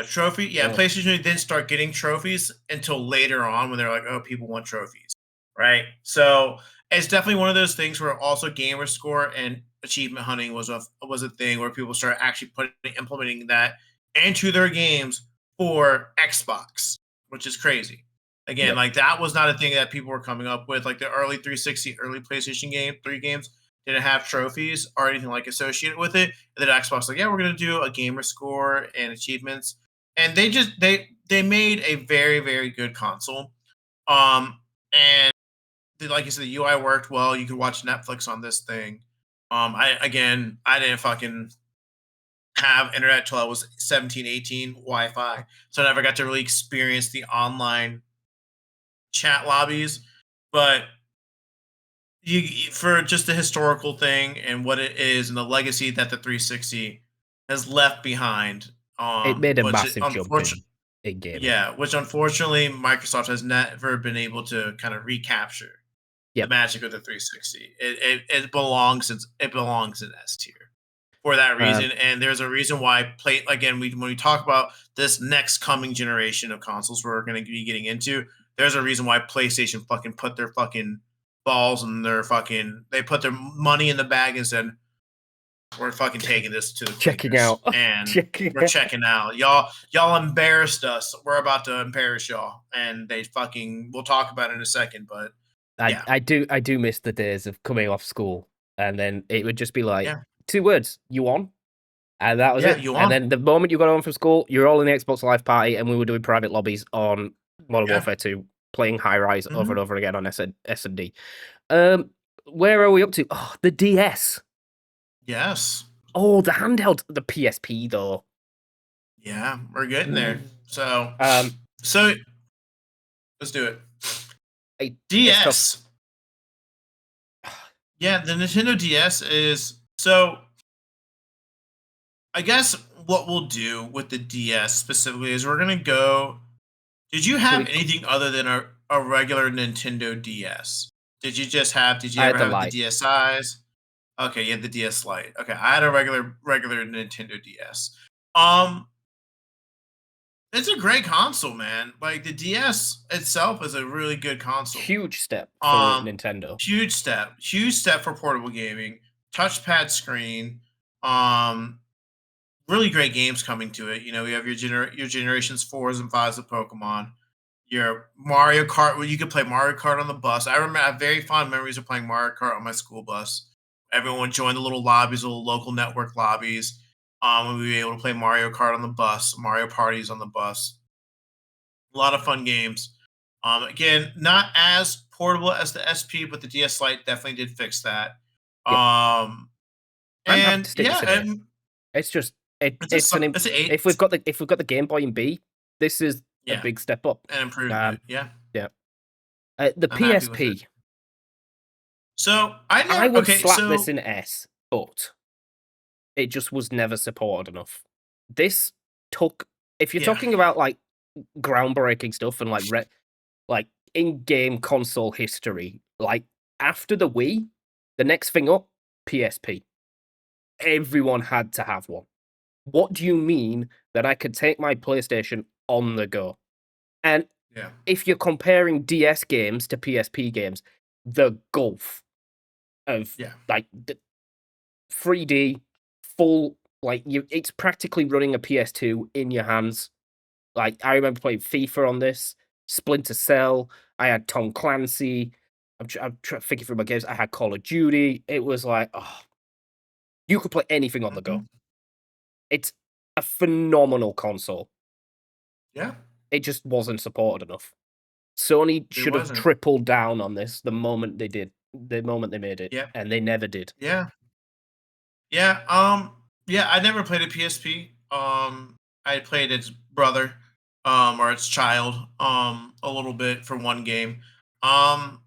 Trophy. Yeah, Yeah. PlayStation didn't start getting trophies until later on when they're like, oh, people want trophies, right? So it's definitely one of those things where also gamer score and achievement hunting was a thing where people started actually implementing that into their games for Xbox, which is crazy. Again, Yep. like that was not a thing that people were coming up with. Like the early 360, early PlayStation game, 3 games didn't have trophies or anything like associated with it. And then Xbox like, yeah, we're gonna do a gamer score and achievements, and they made a very very good console. And like you said, the UI worked well. You could watch Netflix on this thing. I didn't fucking have internet till I was 17, 18, Wi-Fi, so I never got to really experience the online chat lobbies. But for just the historical thing and what it is and the legacy that the 360 has left behind, It made a which massive jump unfortunately, in gaming. yeah, which unfortunately Microsoft has never been able to kind of recapture the Yep. magic of the 360. It belongs in S tier for that Um, reason. And there's a reason why play again when we talk about this next coming generation of consoles we're going to be getting into. There's a reason why PlayStation fucking put their fucking balls and they put their money in the bag and said, we're fucking taking this to the checking cleaners out. and Checking we're out. checking out. Y'all embarrassed us. We're about to embarrass y'all. And we'll talk about it in a second, but yeah. I do miss the days of coming off school and then it would just be like Yeah. 2 words, you on? And that was Yeah, it. you And on. then the moment you got home from school, you're all in the Xbox Live party, and we were doing private lobbies on Modern Yeah. Warfare 2, playing High Rise over Mhm. and over again on S&D. Where are we up to? Oh, the DS. Yes. Oh, the handheld, the PSP though. Yeah, we're getting there. Ooh. So Um, so let's do it. it's tough. DS. Yeah, the Nintendo DS is so I guess what we'll do with the DS specifically is we're gonna go. Did you Should have we? anything other than a regular Nintendo DS? Did you I ever had the have the light. DSi's? Okay, you had the DS Lite. Okay, I had a regular Nintendo DS. Um, it's a great console, man. Like the DS itself is a really good console. Huge step for Um, Nintendo. huge step for portable gaming. Touchpad screen. Um, really great games coming to it. You know, you have your generations fours and fives of Pokemon. Your Mario Kart, where you could play Mario Kart on the bus. I have very fond memories of playing Mario Kart on my school bus. Everyone would join the little lobbies, little local network lobbies. And we'd be able to play Mario Kart on the bus, Mario parties on the bus. A lot of fun games. Again, not as portable as the SP, but the DS Lite definitely did fix that. Yep. Um, I'm happy to and stick this yeah, in here. It's just It's it's an eight. if we've got the Game Boy in B, this is a Yeah, big step up. an improvement. Yeah, Yeah. The I'm happy with it. PSP, So I I never. would Okay, slap this so in S, but it just was never supported enough. This took if you're yeah, talking about like groundbreaking stuff and like in-game console history, like after the Wii, the next thing up, PSP. Everyone had to have one. What do you mean that I could take my PlayStation on the go? And yeah, if you're comparing DS games to PSP games, the gulf of yeah. like the 3D full it's practically running a PS2 in your hands. Like I remember playing FIFA on this, Splinter Cell, I had Tom Clancy. I'm thinking through my games. I had Call of Duty. It was like, oh, you could play anything on the go. Mhm. It's a phenomenal console. Yeah, It just wasn't supported enough. Sony it should have wasn't. tripled down on this the moment they made it, Yeah, and they never did. yeah, yeah. Yeah. I never played a PSP. I played its brother, or its child, a little bit for one game. Um,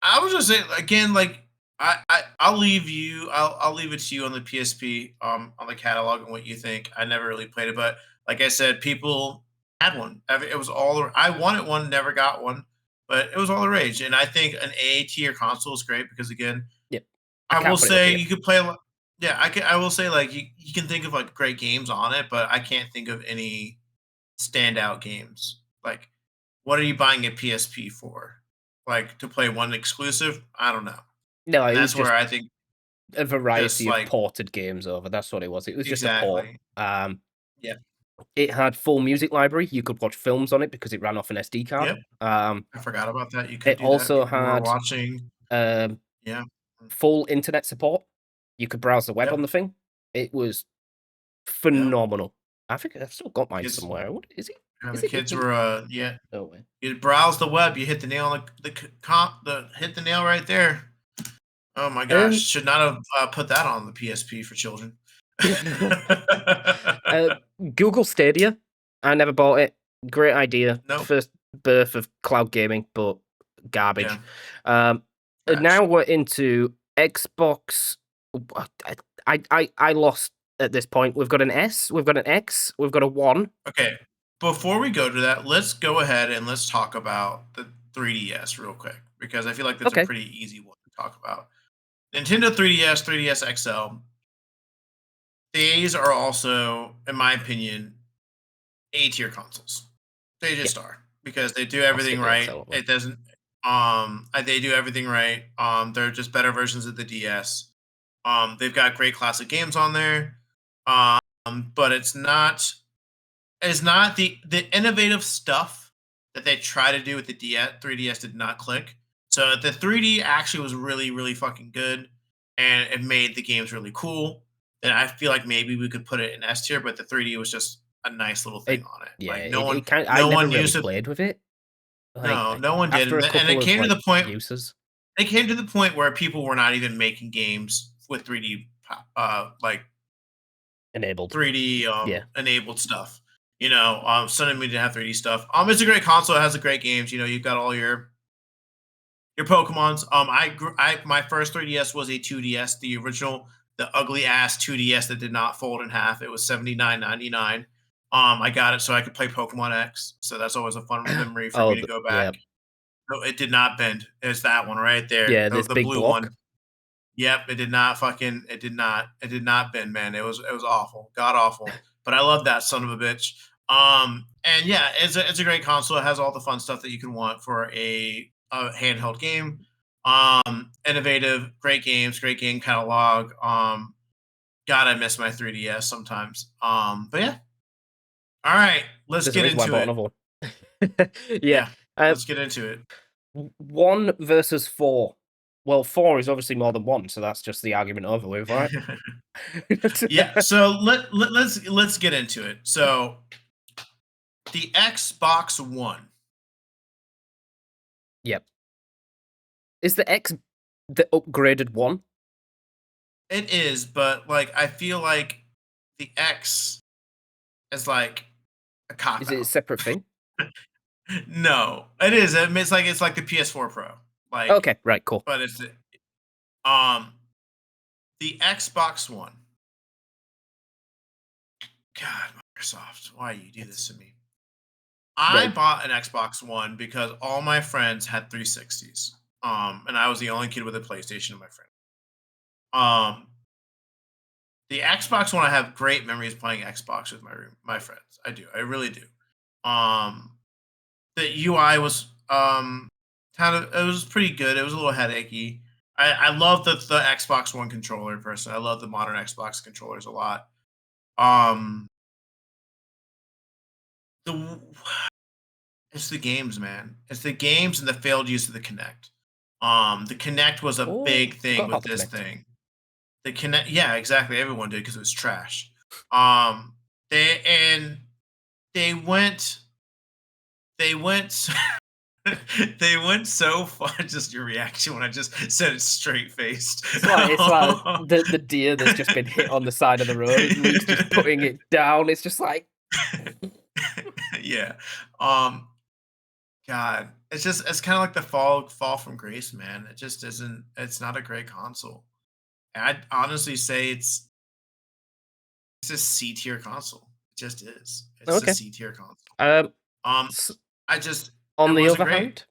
I was just saying again, like I'll leave you. I'll leave it to you on the PSP, on the catalog and what you think. I never really played it, but like I said, people had one. It was I wanted one, never got one, but it was all the rage. And I think an A tier console is great because again, Yep. I I will can't put it up say here. you could play a lot. Yeah, I can. I will say like you can think of like great games on it, but I can't think of any standout games. Like, what are you buying a PSP for? Like to play one exclusive? I don't know. No, And it was that's where just I think a just variety of like ported games over. That's what it was. It was just a port. exactly. Um, Yeah. it had full music library. You could watch films on it because it ran off an SD card. Yep. I forgot about that. You could It do that. also People were had watching. um, Yeah. full internet support. You could browse the web on Yep. the thing. It was Yep. phenomenal. I think I've still got mine Kids. somewhere. What is it? Yeah, Is the it in kids here? were. Yeah. No way. You browse the web. You hit the nail on the hit the nail right there. Oh my gosh! Um, Should not have put that on the PSP for children. uh, Google Stadia. I never bought it. Great idea. Nope. First birth of cloud gaming, but Yeah. garbage. And Trash. now we're into Xbox. I lost at this point. We've got an S. We've got an X. We've got a one. Okay. Before we go to that, let's go ahead and let's talk about the 3DS real quick because I feel like that's a Okay. pretty easy one to talk about. Nintendo 3DS, 3DS XL. These are also, in my opinion, A tier consoles. They Yeah. just are because they do I'll everything stick with right. XL. It doesn't. They do everything right. They're just better versions of the DS. They've got great classic games on there. But it's not the innovative stuff that they try to do with the DS. 3DS did not click. So the 3D actually was really, really fucking good, and it made the games really cool. And I feel like maybe we could put it in S tier, but the 3D was just a nice little thing It on it. yeah. Like It kind. I no never one really used it. played with it. No, no one did, After a and couple it of came to like the point. uses. It came to the point where people were not even making games with 3D, like Enabled. 3D Yeah. enabled stuff. Sony didn't have 3D stuff. It's a great console. It has a great games. You've got all your Pokemons. My first 3DS was a 2DS, the original, the ugly ass 2DS that did not fold in half. It was $79.99. I got it so I could play Pokemon X. So that's always a fun memory for me Oh, to go yeah. back. No, it did not bend. It's that one right there, Yeah, the this the big blue block. one. Yep, it did not bend, man. It was awful, god awful. But I love that son of a bitch. And yeah, it's a great console. It has all the fun stuff that you can want for a handheld game. Innovative, great games, great game catalog. God, I miss my 3DS sometimes. But yeah, all right, let's There's a get reason why I into bought it. another one. Yeah. Yeah, Uh, let's get into it. 1 versus 4. Well, 4 is obviously more than 1, so that's just the argument over with, right? Yeah, so let's get into it. So the Xbox One. Yep. Is the X the upgraded one? It is, but like I feel like the X is like a cop Is it a out. separate thing? No, it is. It's like the PS4 Pro. Like, Okay, right, cool. but um the Xbox One. God, Microsoft, why you do It's this to me? I right. bought an Xbox One because all my friends had 360s. And I was the only kid with a PlayStation in my friend. Um, the Xbox One, I have great memories playing Xbox with my friends. I do. I really do. Um, the UI was kind of it was pretty good. It was a little headachy. I love the Xbox One controller person. I love the modern Xbox controllers a lot. Um, the It's the games, man. It's the games and the failed use of the Kinect. The Kinect was a Oh, big forgot thing about with the this Connect. thing. The Kinect, yeah, exactly. Everyone did because it was trash. Um, they and they went, they went, they went so far. Just your reaction when I just said it straight faced. It's like the deer that's just been hit on the side of the road, and Luke's just putting it down. It's just like, Yeah. Um, God, it's kind of like the fall from grace, man. It just isn't. It's not a great console. I'd honestly say it's a C tier console. It just is. It's a okay. C tier console. Um, Um, s- I just on it the wasn't other great. hand,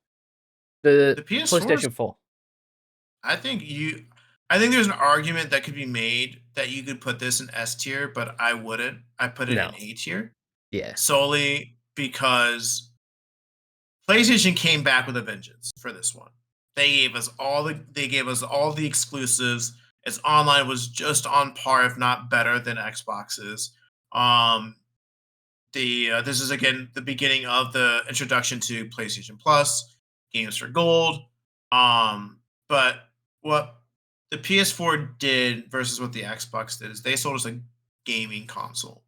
the The PS4 is. PlayStation 4. I think I think there's an argument that could be made that you could put this in S tier, but I wouldn't. I put it in No. A tier Yeah. solely because PlayStation came back with a vengeance for this one. They gave us all the exclusives. Its online was just on par, if not better, than Xbox's. Um, the This is again the beginning of the introduction to PlayStation Plus, games for gold. But what the PS4 did versus what the Xbox did is they sold us a gaming console.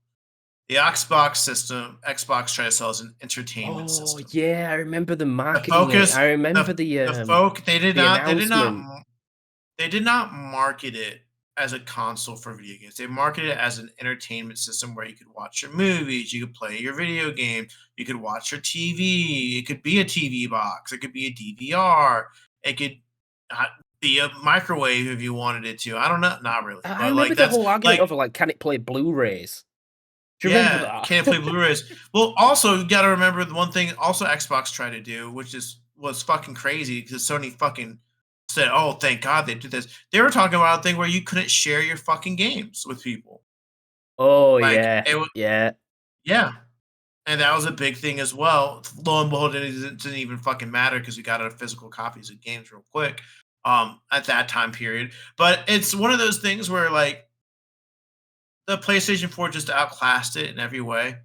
The Xbox tried to sell as an entertainment Oh system. yeah, I remember them The marketing it. I focus, remember the folk, the announcement. they did not market it as a console for video games. They marketed it as an entertainment system where you could watch your movies, you could play your video game, you could watch your TV. It could be a TV box, it could be a DVR, it could uh, be a microwave if you wanted it to. I don't know, not really, I but remember like the that's whole argument like of like, can it play Blu-rays? Do you remember yeah, can't play that? Blu-rays. Well, also you got to remember the one thing also Xbox tried to do, which was fucking crazy because Sony fucking said, "Oh, thank God they did this." They were talking about a thing where you couldn't share your fucking games with people. Oh Like yeah, it was, yeah, yeah, and that was a big thing as well. Lo and behold, didn't even fucking matter because we got our physical copies of games real quick. At that time period, but it's one of those things where like the PlayStation 4 just outclassed it in every way.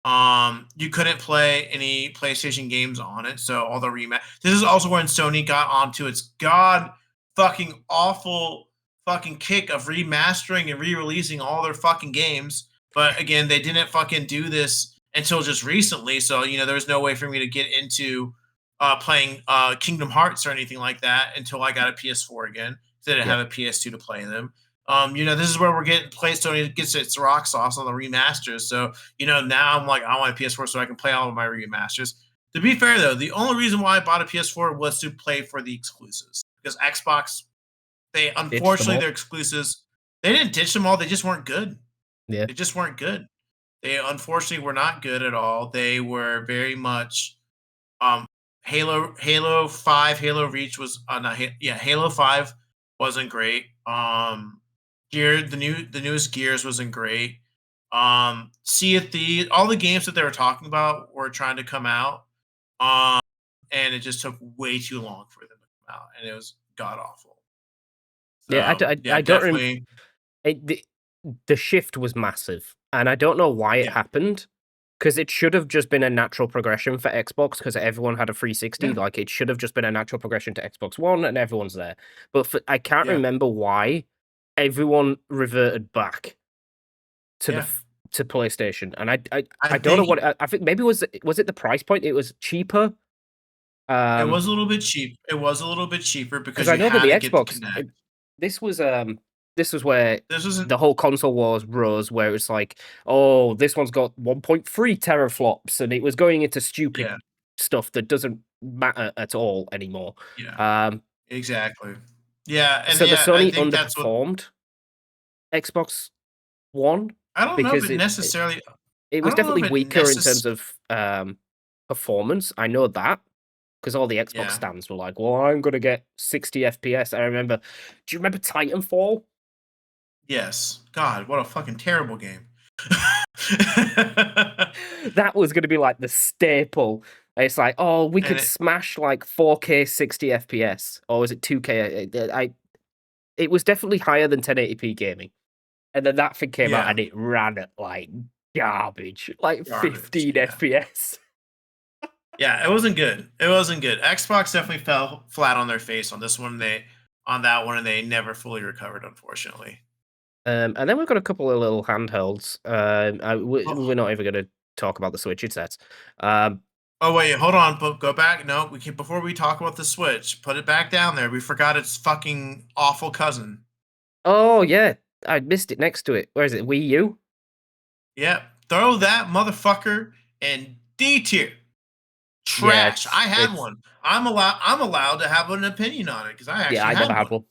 You couldn't play any PlayStation games on it, so all the rematch. This is also when Sony got onto its god fucking awful fucking kick of remastering and re-releasing all their fucking games. But again, they didn't fucking do this until just recently, so there was no way for me to get into playing Kingdom Hearts or anything like that until I got a PS4 again. So I didn't yep. have a PS2 to play them. This is where we're getting Sony gets its rock sauce on the remasters. So, now I'm like, I want a PS4 so I can play all of my remasters. To be fair though, the only reason why I bought a PS4 was to play for the exclusives. Because Xbox, they Ditch them unfortunately all. their exclusives, they didn't ditch them all, they just weren't good. Yeah, They just weren't good. They unfortunately were not good at all. They were very much um, Halo 5, Halo Reach was not yeah, Halo 5 wasn't great. The newest Gears wasn't great. Sea of Thieves, all the games that they were talking about were trying to come out. Um, and it just took way too long for them to come out, and it was god awful. yeah. So yeah, I don't definitely, the shift was massive, and I don't know why it yeah, happened. Because it should have just been a natural progression for Xbox, because everyone had a 360. yeah, Like it should have just been a natural progression to Xbox One, and everyone's there. But I can't yeah, remember why everyone reverted back to yeah. to PlayStation, and I I don't know think what I think maybe was it the price point? It was cheaper. it Um, was a little bit cheap. It was a little bit cheaper because because I you know that had the to get the Xbox Connect. this was this was where This wasn't. the whole console wars rose, where it's like, oh, this one's got 1.3 teraflops, and it was going into stupid Yeah, stuff that doesn't matter at all anymore. yeah, Um, exactly. Yeah, and so the yeah, I Sony think that's what. underperformed Xbox One I don't know if because it necessarily. it I was don't know definitely if it weaker in terms of performance. I know that because all the Xbox Yeah. stands were like, "Well, I'm gonna get 60 FPS." I remember. Do you remember Titanfall? Yes. God, what a fucking terrible game. That was gonna be like the staple. It's like, oh, we And could it. smash like 4K 60 FPS, or was it 2K? It was definitely higher than 1080p gaming, and then that thing came out Yeah. and it ran at like garbage, like Garbage. 15 Yeah. FPS. Yeah, it wasn't good. It wasn't good. Xbox definitely fell flat on their face on this one. They on that one, and they never fully recovered, unfortunately. And then we've got a couple of little handhelds. Oh, We're not even going to talk about the Switch sets. Um, oh wait, hold on. But go back. No, we can before we talk about the Switch. Put it back down there. We forgot its fucking awful cousin. oh yeah, I missed it next to it. Where is it? Wii U? Yep. Throw that motherfucker in D tier. Yeah, Trash. I had it's one. I'm allowed to have an opinion on it because I yeah. actually I never had had one. one.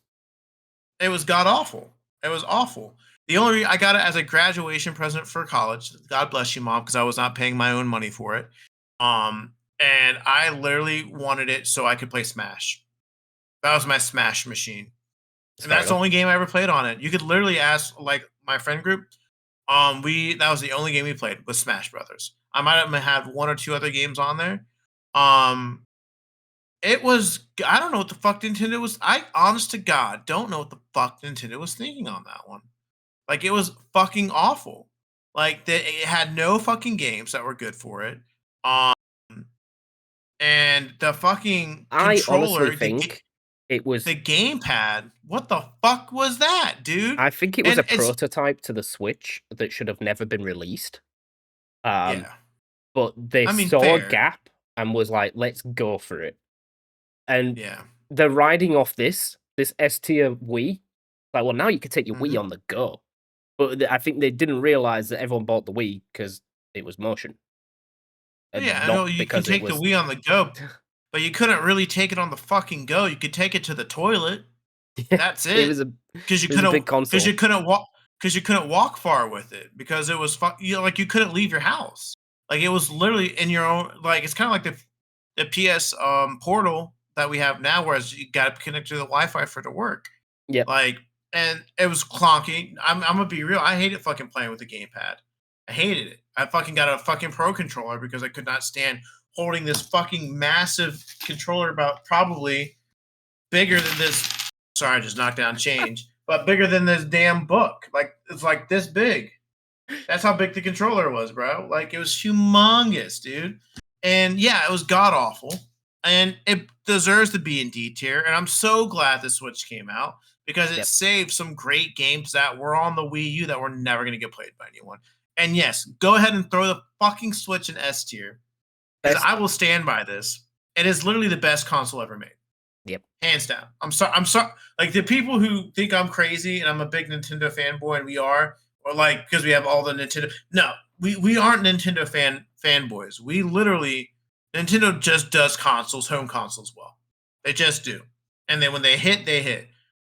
It was god awful. It was awful. The only I got it as a graduation present for college. God bless you, mom, because I was not paying my own money for it. And I literally wanted it so I could play Smash. That was my Smash machine, It's and fair that's the enough. only game I ever played on it. You could literally ask like my friend group. We that was the only game we played was Smash Brothers. I might have had one or two other games on there. Um, it was I don't know what the fuck Nintendo was. I honest to God don't know what the fuck Nintendo was thinking on that one. Like it was fucking awful. Like it had no fucking games that were good for it. Um, and the fucking I honestly controller, think it was. the gamepad. What the fuck was that, dude? I think it was a And it's prototype to the Switch that should have never been released. Um, yeah. but they I mean, saw a fair. gap and was like, "Let's go for it." And Yeah. they're riding off this S tier Wii. Like, well, now you can take your Wii Hmm. on the go. But I think they didn't realize that everyone bought the Wii because it was motion, and Yeah, I know not you can because it take the was. Wii on the go, but you couldn't really take it on the fucking go. You could take it to the toilet. Yeah, That's it it. was a Because you it was a couldn't big because you console. couldn't walk because you couldn't walk far with it because it was like you couldn't leave your house. Like it was literally in your own like it's kind of like the PS portal that we have now, whereas you got to connect to the Wi-Fi for it to work. Yep, Like, and it was clunky. I'm gonna be real. I hated fucking playing with the gamepad. I hated it. I fucking got a fucking pro controller because I could not stand holding this fucking massive controller about probably bigger than this. Sorry, I just knocked down change, but bigger than this damn book. Like it's like this big. That's how big the controller was, bro. Like it was humongous, dude. And yeah, it was god awful. And it deserves to be in D tier. And I'm so glad the Switch came out because it yep. saved some great games that were on the Wii U that were never going to get played by anyone. And yes, go ahead and throw the fucking Switch in S tier because Best. I will stand by this. It is literally the best console ever made, Yep. hands down. I'm sorry. I'm sorry. Like the people who think I'm crazy and I'm a big Nintendo fanboy, and we are, or like because we have all the Nintendo. No, we aren't Nintendo fanboys. We literally Nintendo just does consoles, home consoles well. They just do. And then when they hit, they hit.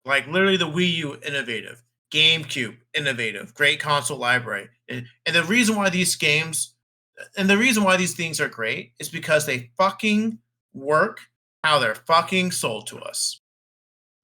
Like literally the Wii U, innovative. GameCube, innovative. Great console library. And the reason why these games, and the reason why these things are great is because they fucking work how they're fucking sold to us.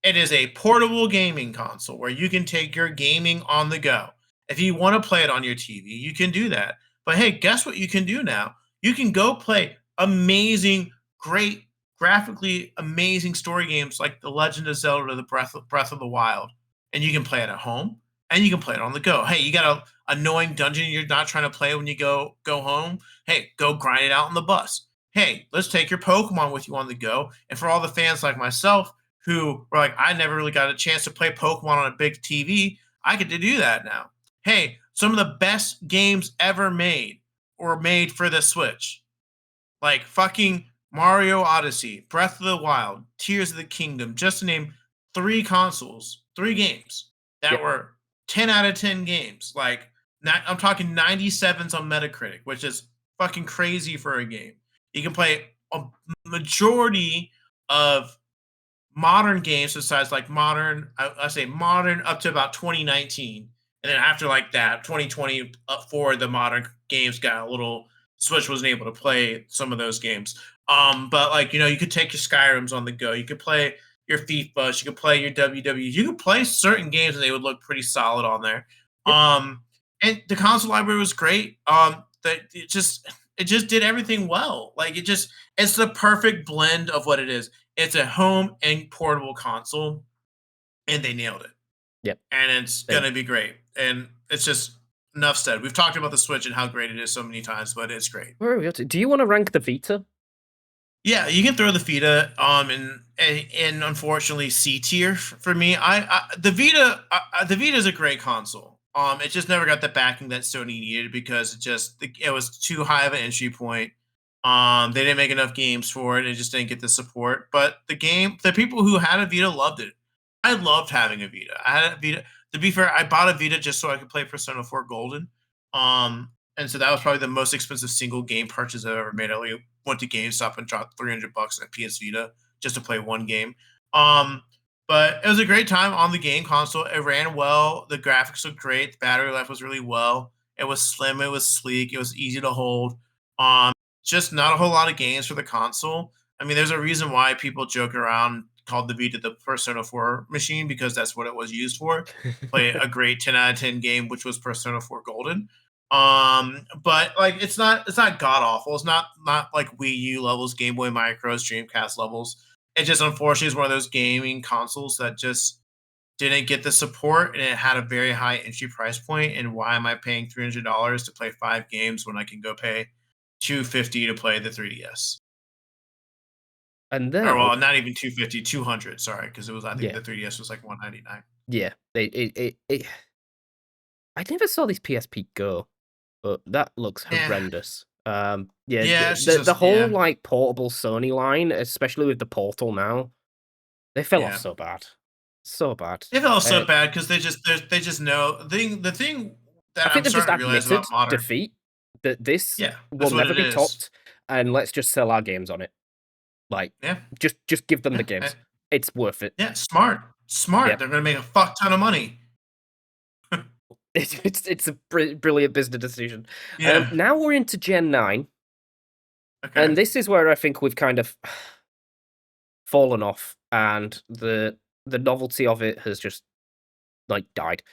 It is a portable gaming console where you can take your gaming on the go. If you want to play it on your TV, you can do that. But hey, guess what you can do now? You can go play amazing, great, graphically amazing story games like The Legend of Zelda or The Breath of the Wild. And you can play it at home and you can play it on the go. Hey, you got a annoying dungeon you're not trying to play when you go home. Hey, go grind it out on the bus. Hey, let's take your Pokemon with you on the go. And for all the fans like myself who were like, I never really got a chance to play Pokemon on a big TV. I get to do that now. Hey, some of the best games ever made were made for the Switch. Like fucking Mario Odyssey, Breath of the Wild, Tears of the Kingdom, just to name three games that Yep. were 10 out of 10 games. Like, I'm talking 97s on Metacritic, which is fucking crazy for a game. You can play a majority of modern games besides like modern, I say modern up to about 2019. And then after like that, 2020 up forward, the modern games got a little Switch wasn't able to play some of those games. But like, you could take your Skyrims on the go. You could play your FIFAs, you could play your WWE, you could play certain games and they would look pretty solid on there. Yep. And the console library was great. That it just did everything well. Like it's the perfect blend of what it is. It's a home and portable console, and they nailed it. Yep. And it's And gonna be great. And it's just enough said. We've talked about the Switch and how great it is so many times, but it's great. where are we up to? Do you want to rank the Vita? Yeah, you can throw the Vita and unfortunately C tier for me. The Vita is a great console. It just never got the backing that Sony needed because it was too high of an entry point. They didn't make enough games for it. It just didn't get the support. But the people who had a Vita loved it. I loved having a Vita. I had a Vita. To be fair, I bought a Vita just so I could play Persona 4 Golden. And so that was probably the most expensive single game purchase I've ever made. I only went to GameStop and dropped $300 on PS Vita just to play one game. Um, but it was a great time on the game console. It ran well. The graphics looked great. The battery life was really well. It was slim. It was sleek. It was easy to hold. Um, just not a whole lot of games for the console. I mean, there's a reason why people joke around called the Vita the Persona 4 machine because that's what it was used for. Play a great 10 out of 10 game, which was Persona 4 Golden. But like it's not god awful. It's not like Wii U levels, Game Boy Micros, Dreamcast levels. It just unfortunately is one of those gaming consoles that just didn't get the support and it had a very high entry price point. And why am I paying $300 to play 5 games when I can go pay $250 to play the 3DS? And Or now, well, not even 250, 200. Sorry, because it was I think yeah, the 3DS was like 199. yeah. I never saw this PSP Go, but that looks Yeah, horrendous. Yeah, yeah, the, it's the just whole yeah, like portable Sony line, especially with the Portal now, they fell off yeah. so bad, so bad. It felt so Uh, bad because they just know the thing I that think I'm they've just starting to realize about admitted modern. defeat that this Yeah, will that's what never it be is. topped, and let's just sell our games on it. Like, Yeah, just give them the yeah, games. It's worth it. yeah. Smart, Yeah, smart. They're gonna make a fuck ton of money. it's a brilliant business decision. Yeah. Now we're into Gen 9, Okay. and this is where I think we've kind of fallen off, and the novelty of it has just like died.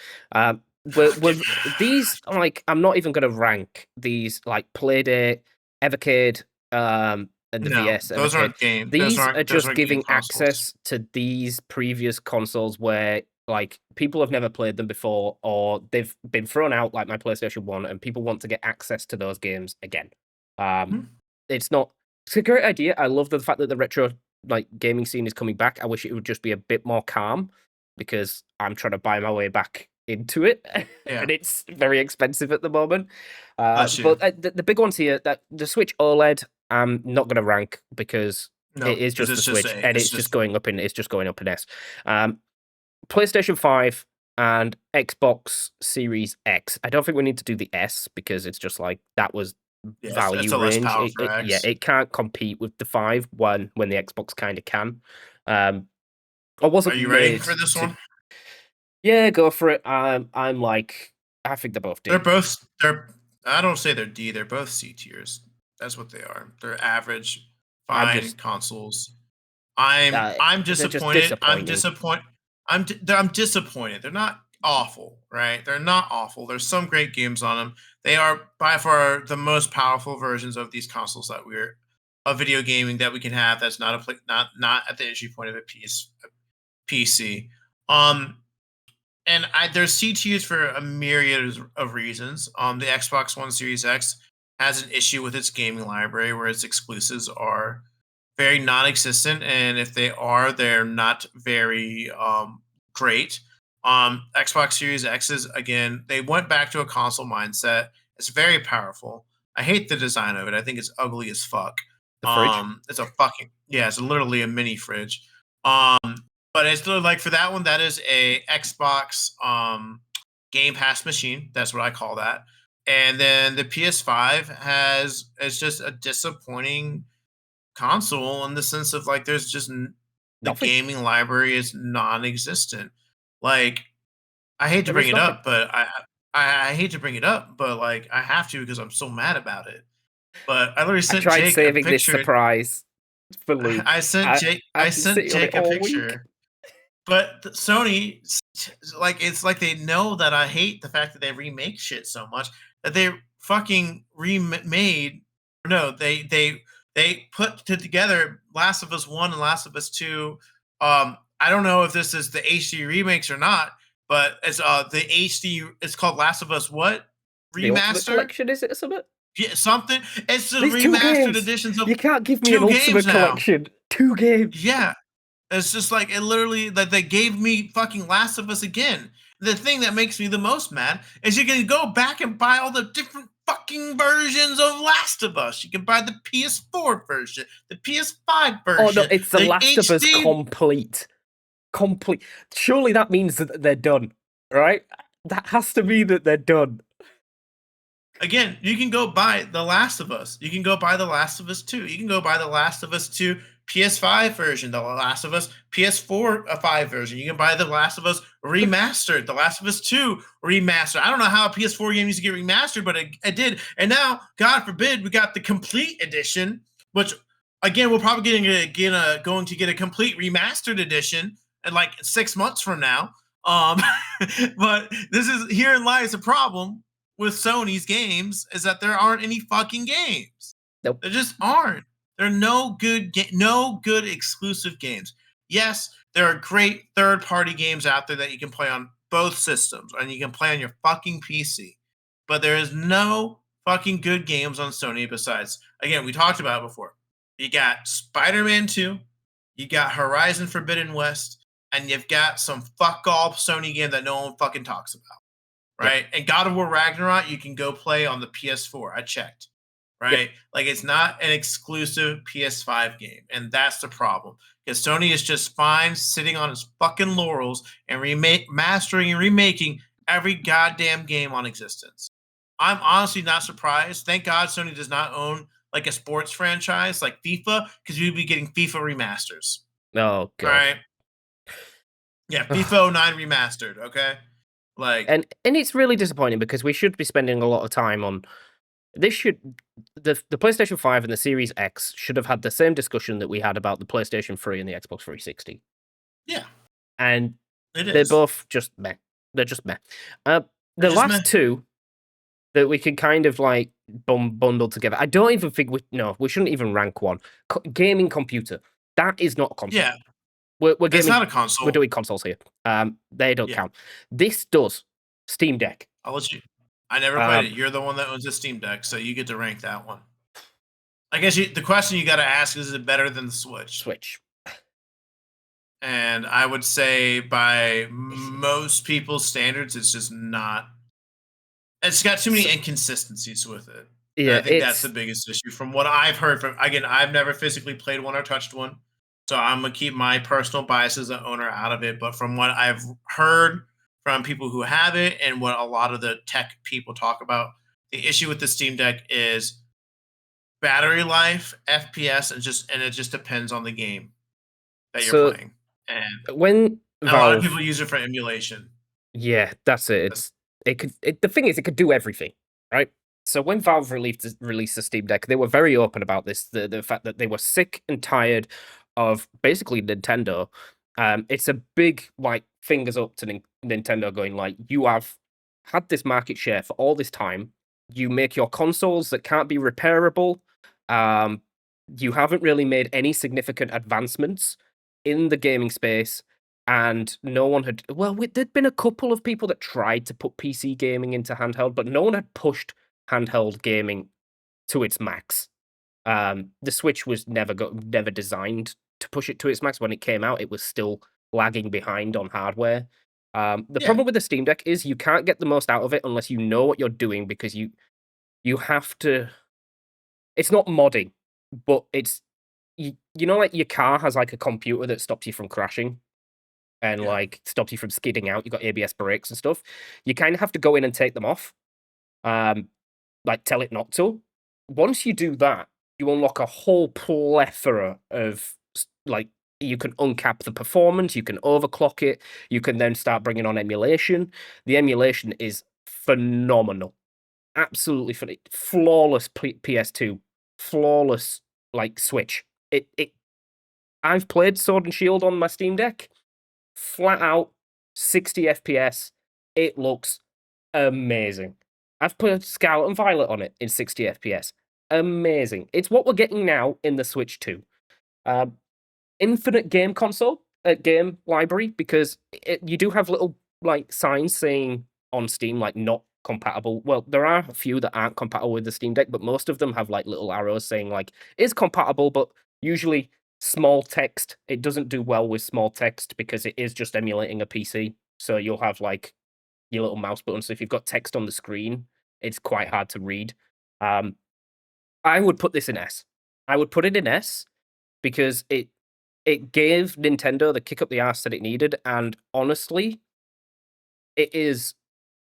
We're these like I'm not even gonna rank these like Playdate, Evercade, and the No, VS those Evercade. aren't game. Those These are aren't those just aren't game giving consoles. access to these previous consoles where like people have never played them before or they've been thrown out like my PlayStation 1 and people want to get access to those games again. Um Mhm. it's not it's a great idea. I love the fact that the retro like gaming scene is coming back. I wish it would just be a bit more calm because I'm trying to buy my way back into it, Yeah. and it's very expensive at the moment. Bless you. But the big ones here, that the Switch OLED, I'm not going to rank because No, it is because just the it's just Switch, and it's it's just just going up in S. Um, PlayStation 5 and Xbox Series X. I don't think we need to do the S because it's just like that was yeah. It's value a less range. power for Yeah, X. it can't compete with the 5 when the Xbox kind of can. Um, I Are wasn't you ready made for this to. one? Yeah, go for it. I'm like, I think they're both They're D. both they're I don't say they're D, they're both C tiers. That's what they are. They're average, I'm fine just, consoles. I'm they're just disappointed. disappointing. I'm disappointed. They're not awful, right? They're not awful. There's some great games on them. They are by far the most powerful versions of these consoles that we're of video gaming that we can have. That's not not at the entry point of a PC. Um, and there's CTUs for a myriad of reasons. The Xbox One Series X has an issue with its gaming library where its exclusives are very non-existent, and if they are, they're not very great. Xbox Series X's again, they went back to a console mindset. It's very powerful. I hate the design of it. I think it's ugly as fuck. The fridge. It's a fucking yeah. It's literally a mini fridge. Um, but it's still like for that one, that is a Xbox Game Pass machine. That's what I call that. And then the PS5 has it's just a disappointing console in the sense of like there's just the Nothing. gaming library is non-existent. Like I hate to There bring is it nothing. up, but I hate to bring it up, but like I have to because I'm so mad about it. But I literally I sent tried Jake a saving this picture. surprise for Luke. I I've been sent sitting on it Jake a all week. picture. But Sony, like it's like they know that I hate the fact that they remake shit so much that they fucking remade. No, they put together Last of Us One and Last of Us Two. I don't know if this is the HD remakes or not, but it's the HD. It's called Last of Us what The Ultimate remastered? Collection, is it or something? Yeah, something. It's the There's two remastered games. editions of You can't give me an two games Ultimate now. Collection. Two games. Yeah, it's just like it literally that they gave me fucking Last of Us again. The thing that makes me the most mad is you can go back and buy all the different fucking versions of Last of Us. You can buy the PS4 version, the PS5 Oh no, version, it's The the Last of Us HD. complete. Complete. Surely that means that they're done, right? That has to mean that they're done. Again, you can go buy The Last of Us. You can go buy The Last of Us 2. You can go buy The Last of Us 2 PS5 version, The Last of Us PS4 5 version. You can buy The Last of Us remastered, The Last of Us 2 remastered. I don't know how a PS4 game used to get remastered, but it did. And now, God forbid, we got the complete edition, which again, we're probably going to get a complete remastered edition in like 6 months from now. Um, but this is herein lies a problem with Sony's games is that there aren't any fucking games. Nope. There just aren't. There are no good exclusive games. Yes, there are great third-party games out there that you can play on both systems and you can play on your fucking PC. But there is no fucking good games on Sony besides. Again, we talked about it before. You got Spider-Man 2, you got Horizon Forbidden West, and you've got some fuck all Sony game that no one fucking talks about, Yep. right? And God of War Ragnarok, you can go play on the PS4. I checked, Yep. right? Like it's not an exclusive PS5 game, and that's the problem. Because Sony is just fine sitting on its fucking laurels and mastering and remaking every goddamn game on existence. I'm honestly not surprised. Thank God Sony does not own like a sports franchise like FIFA, because we'd be getting FIFA remasters. Oh All god. right. Yeah, FIFA 09 remastered. Okay. Like, and it's really disappointing because we should be spending a lot of time on this. Should the PlayStation 5 and the Series X should have had the same discussion that we had about the PlayStation 3 and the Xbox 360. yeah, And it they're is. both just meh. They're just meh. They're The just meh. last two that we can kind of like bundle together. I don't even think we shouldn't even rank one. Gaming computer. That is not a console. Yeah, We're it's gaming. not a We're console. doing consoles here. They don't Yeah, count. This does. Steam Deck. I'll let you. I never played Um, it. You're the one that owns a Steam Deck, so you get to rank that one. I guess the question you got to ask is it better than the Switch? Switch. And I would say by most people's standards, it's just not. It's got too many So, inconsistencies with it. And yeah, I think that's the it's biggest issue from what I've heard from. Again, I've never physically played one or touched one, so I'm gonna keep my personal bias as an owner out of it. But from what I've heard from people who have it and what a lot of the tech people talk about, the issue with the Steam Deck is battery life, FPS, and it just depends on the game that you're so playing. And when a lot of people Valve. use it for emulation. Yeah, that's it. That's, The thing is, it could do everything, right? So when Valve released the Steam Deck, they were very open about this. The fact that they were sick and tired of basically Nintendo. It's a big like fingers up to Nintendo, going like, you have had this market share for all this time. You make your consoles that can't be repairable. Um, you haven't really made any significant advancements in the gaming space, and no one had. Well, there'd been a couple of people that tried to put PC gaming into handheld, but no one had pushed handheld gaming to its max. The Switch was never designed to push it to its max. When it came out, it was still lagging behind on hardware. The yeah, problem with the Steam Deck is you can't get the most out of it unless you know what you're doing, because you have to. It's not modding, but it's you know, like your car has like a computer that stops you from crashing. and Yeah. like stops you from skidding out. You've got ABS brakes and stuff. You kind of have to go in and take them off. Like tell it not to. Once you do that, you unlock a whole plethora of like you can uncap the performance, you can overclock it, you can then start bringing on emulation. The emulation is phenomenal, absolutely flawless PS2, flawless like Switch. It. I've played Sword and Shield on my Steam Deck, flat out 60 FPS. It looks amazing. I've put Scarlet and Violet on it in 60 FPS. Amazing. It's what we're getting now in the Switch 2. Um, infinite game console, game library, because you do have little like signs saying on Steam like not compatible. Well, there are a few that aren't compatible with the Steam Deck, but most of them have like little arrows saying like is compatible, but usually small text. It doesn't do well with small text because it is just emulating a PC. So you'll have like your little mouse button. So if you've got text on the screen, it's quite hard to read. I would put this in S. I would put it in S because it gave Nintendo the kick up the ass that it needed, and honestly, it is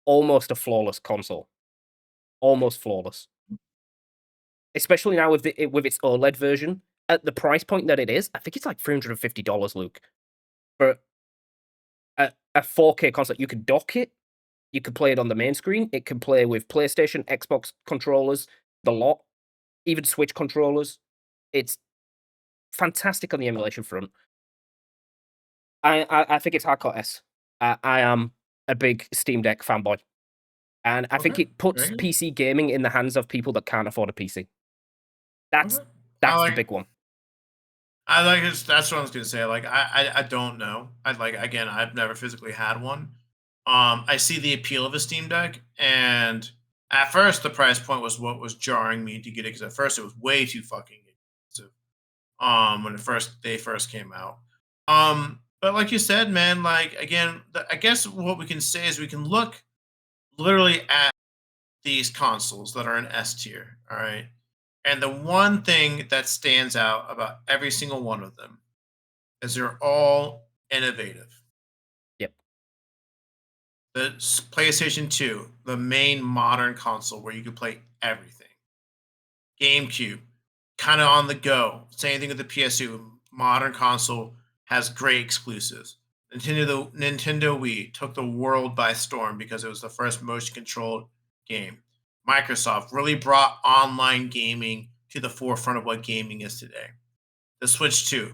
almost a flawless console. Almost flawless. Especially now with with its OLED version. At the price point that it is, I think it's like $350, Luke. For a 4K console. You could dock it. You could play it on the main screen. It can play with PlayStation, Xbox controllers, the lot, even Switch controllers. It's fantastic on the emulation front. I think it's hardcore S. I am a big Steam Deck fanboy, and I think Okay. it puts Very good. PC gaming in the hands of people that can't afford a PC. That's Okay. I that's the like big one. I like it. That's what I was gonna say. Like I don't know. I like again. I've never physically had one. I see the appeal of a Steam Deck, and at first the price point was what was jarring me to get it because at first it was way too fucking expensive. When they first came out. But like you said, man, like again, I guess what we can say is we can look literally at these consoles that are in S tier. All right. And the one thing that stands out about every single one of them is they're all innovative. Yep. The PlayStation 2, the main modern console where you can play everything. GameCube, kind of on the go. Same thing with the PS2. Modern console has great exclusives. Nintendo Wii took the world by storm because it was the first motion controlled game. Microsoft really brought online gaming to the forefront of what gaming is today. The Switch 2,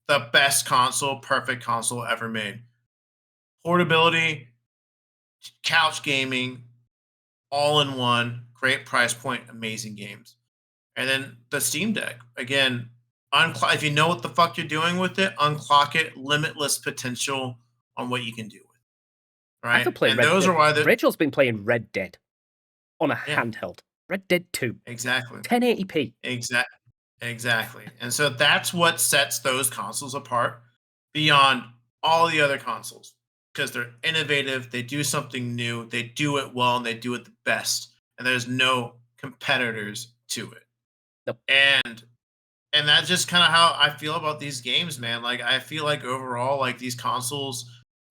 the best console, perfect console ever made. Portability, couch gaming, all in one, great price point, amazing games. And then the Steam Deck, again, if you know what the fuck you're doing with it, unclock it, limitless potential on what you can do with it, I right? could play And Red those Dead. are why the Rachel's been playing Red Dead on a yeah, handheld. Red Dead 2. exactly. 1080p. Exactly. And so that's what sets those consoles apart beyond all the other consoles because they're innovative, they do something new, they do it well, and they do it the best. And there's no competitors to it. Nope. And that's just kind of how I feel about these games, man. Like I feel like overall, like these consoles,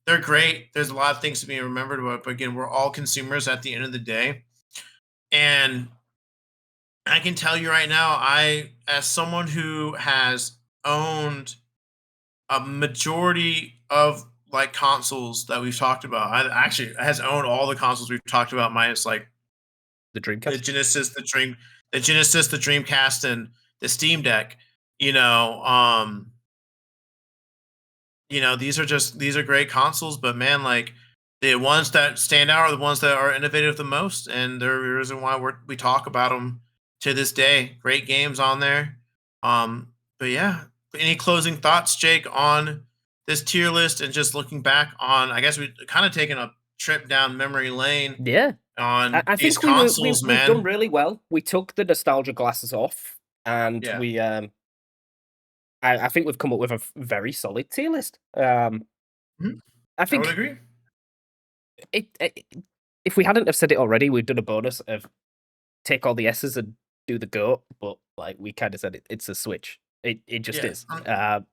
they're great. There's a lot of things to be remembered about, but again, we're all consumers at the end of the day. And I can tell you right now, as someone who has owned a majority of like consoles that we've talked about, I actually has owned all the consoles we've talked about, minus like The the Dreamcast. Genesis, the Genesis, the Dreamcast, and the Steam Deck. You know, these are great consoles, but man, like the ones that stand out are the ones that are innovative the most, and they're the reason why we talk about them to this day. Great games on there. But yeah, any closing thoughts, Jake, on this tier list and just looking back on? I guess we kind of taken a trip down memory lane Yeah. on I these think consoles, we've done man. really well. We took the nostalgia glasses off, and Yeah, I think we've come up with a very solid tier list. mhm, I I would think agree. it if we hadn't have said it already, we've done a bonus of take all the S's and do the goat, but like we kind of said it's a switch. It just Yeah. is.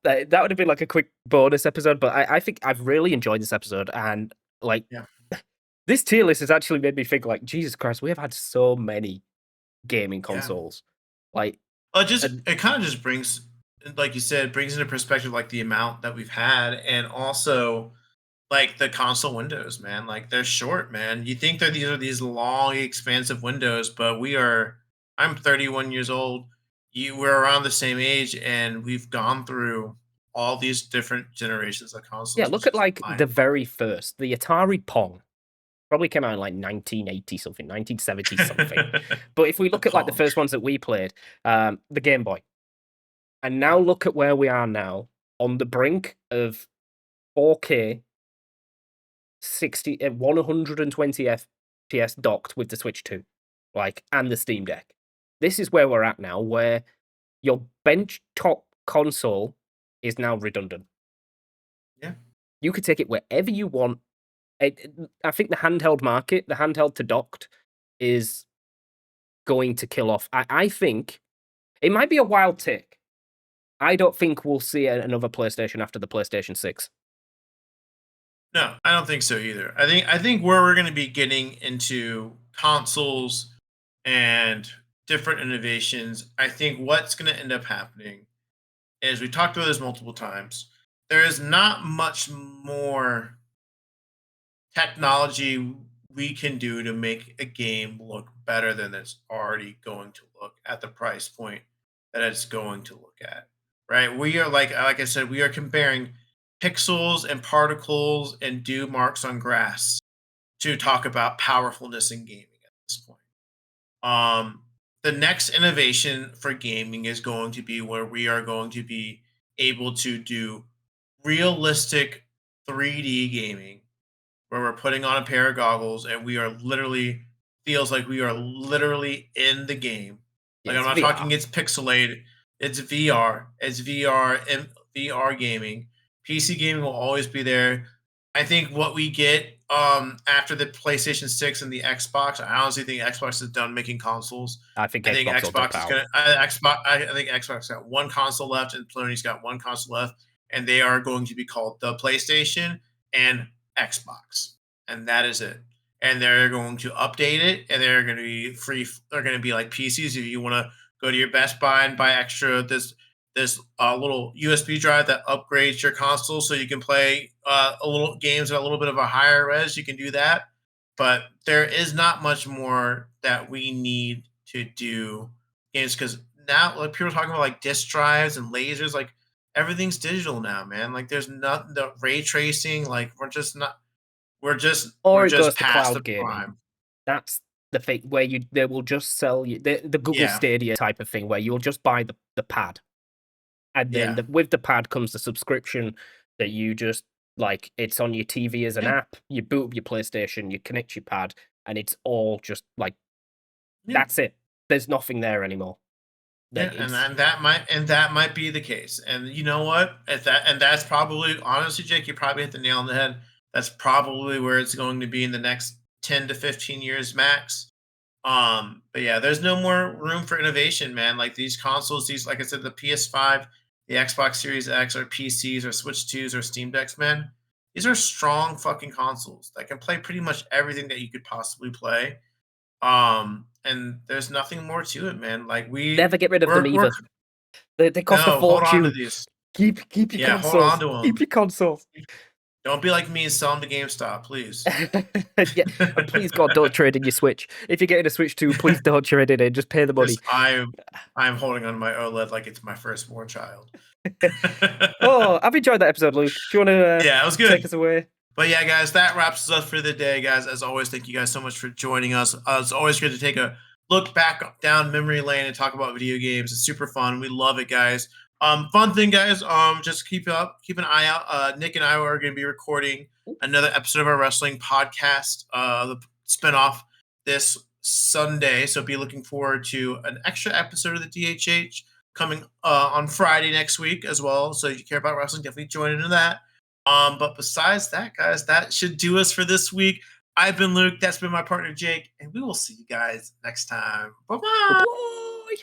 That would have been like a quick bonus episode, but I think I've really enjoyed this episode, and like Yeah. this tier list has actually made me think like, Jesus Christ, we have had so many gaming Yeah. consoles. Like, and It kind of just brings, like you said, brings into perspective like the amount that we've had, and also like the console windows, man. Like they're short, man. You think that these are these long, expansive windows, but we are. I'm 31 years old. We're around the same age, and we've gone through all these different generations of yeah, consoles, look which at is like mind. the very first, the Atari Pong. Probably came out in like 1980 something, 1970 something. But if we The look at like the Pong. first ones that we played, the Game Boy, and now look at where we are now on the brink of 4K 120 FPS docked with the Switch 2, like, and the Steam Deck. This is where we're at now, where your bench top console is now redundant. Yeah. You could take it wherever you want. I think the handheld market, the handheld to docked, is going to kill off. I think it might be a wild take. I don't think we'll see another PlayStation after the PlayStation 6. No, I don't think so either. I think where we're going to be getting into consoles and different innovations, I think what's going to end up happening is we talked about this multiple times. There is not much more technology we can do to make a game look better than it's already going to look at the price point that it's going to look at. Right? We are like I said, we are comparing pixels and particles and dew marks on grass to talk about powerfulness in gaming at this point. Um, the next innovation for gaming is going to be where we are going to be able to do realistic 3D gaming where we're putting on a pair of goggles and we are literally feels like we are literally in the game. Yeah, Like I'm it's not VR. talking it's pixelated. It's VR. It's VR and VR gaming. PC gaming will always be there. I think what we get after the PlayStation 6 and the Xbox, I honestly think Xbox is done making consoles. I think I think Xbox will drop Xbox is out. gonna I think Xbox got one console left and Sony's got one console left, and they are going to be called the PlayStation and Xbox, and that is it. And they're going to update it, and they're going to be free. They're going to be like PCs. If you want to go to your Best Buy and buy extra this little USB drive that upgrades your console, so you can play a little games at a little bit of a higher res, you can do that. But there is not much more that we need to do games because now like people are talking about like disk drives and lasers, like everything's digital now, man. Like there's not the ray tracing. Like we're just not. We're Or it just goes to past the cloud gaming. prime. That's the thing where they will just sell you the Google Yeah, Stadia type of thing where you'll just buy the pad. And then yeah, with the pad comes the subscription that you just like it's on your TV as an yeah, app. You boot up your PlayStation, you connect your pad, and it's all just like yeah, that's it. There's nothing there anymore. Like yeah. it's And that might be the case. And you know what? At that and that's probably honestly, Jake, you probably hit the nail on the head. That's probably where it's going to be in the next 10 to 15 years max. But yeah, there's no more room for innovation, man. Like these consoles, these like I said, the PS5, the Xbox Series X, or PCs, or Switch 2s, or Steam Decks, man. These are strong fucking consoles that can play pretty much everything that you could possibly play. And there's nothing more to it, man. Like never get rid of them we're either. They cost a no, hold on to fortune. these. Keep your Yeah, hold on consoles. to Keep them. your consoles. Don't be like me and sell them to GameStop, please. Yeah, and please God, don't trade in your Switch. If you're getting a Switch 2, please don't trade it in. Just pay the Because money. I'm holding on to my OLED like it's my firstborn child. Oh, I've enjoyed that episode, Luke. Do you want to Yeah, it was take good. us away? But yeah, guys, that wraps us up for the day, guys. As always, thank you guys so much for joining us. It's always good to take a look back down memory lane and talk about video games. It's super fun. We love it, guys. Fun thing, guys. Just keep an eye out. Nick and I are going to be recording another episode of our wrestling podcast, the spinoff this Sunday. So be looking forward to an extra episode of the DHH coming on Friday next week as well. So if you care about wrestling, definitely join into that. But besides that, guys, that should do us for this week. I've been Luke. That's been my partner Jake, and we will see you guys next time. Bye bye. Bye.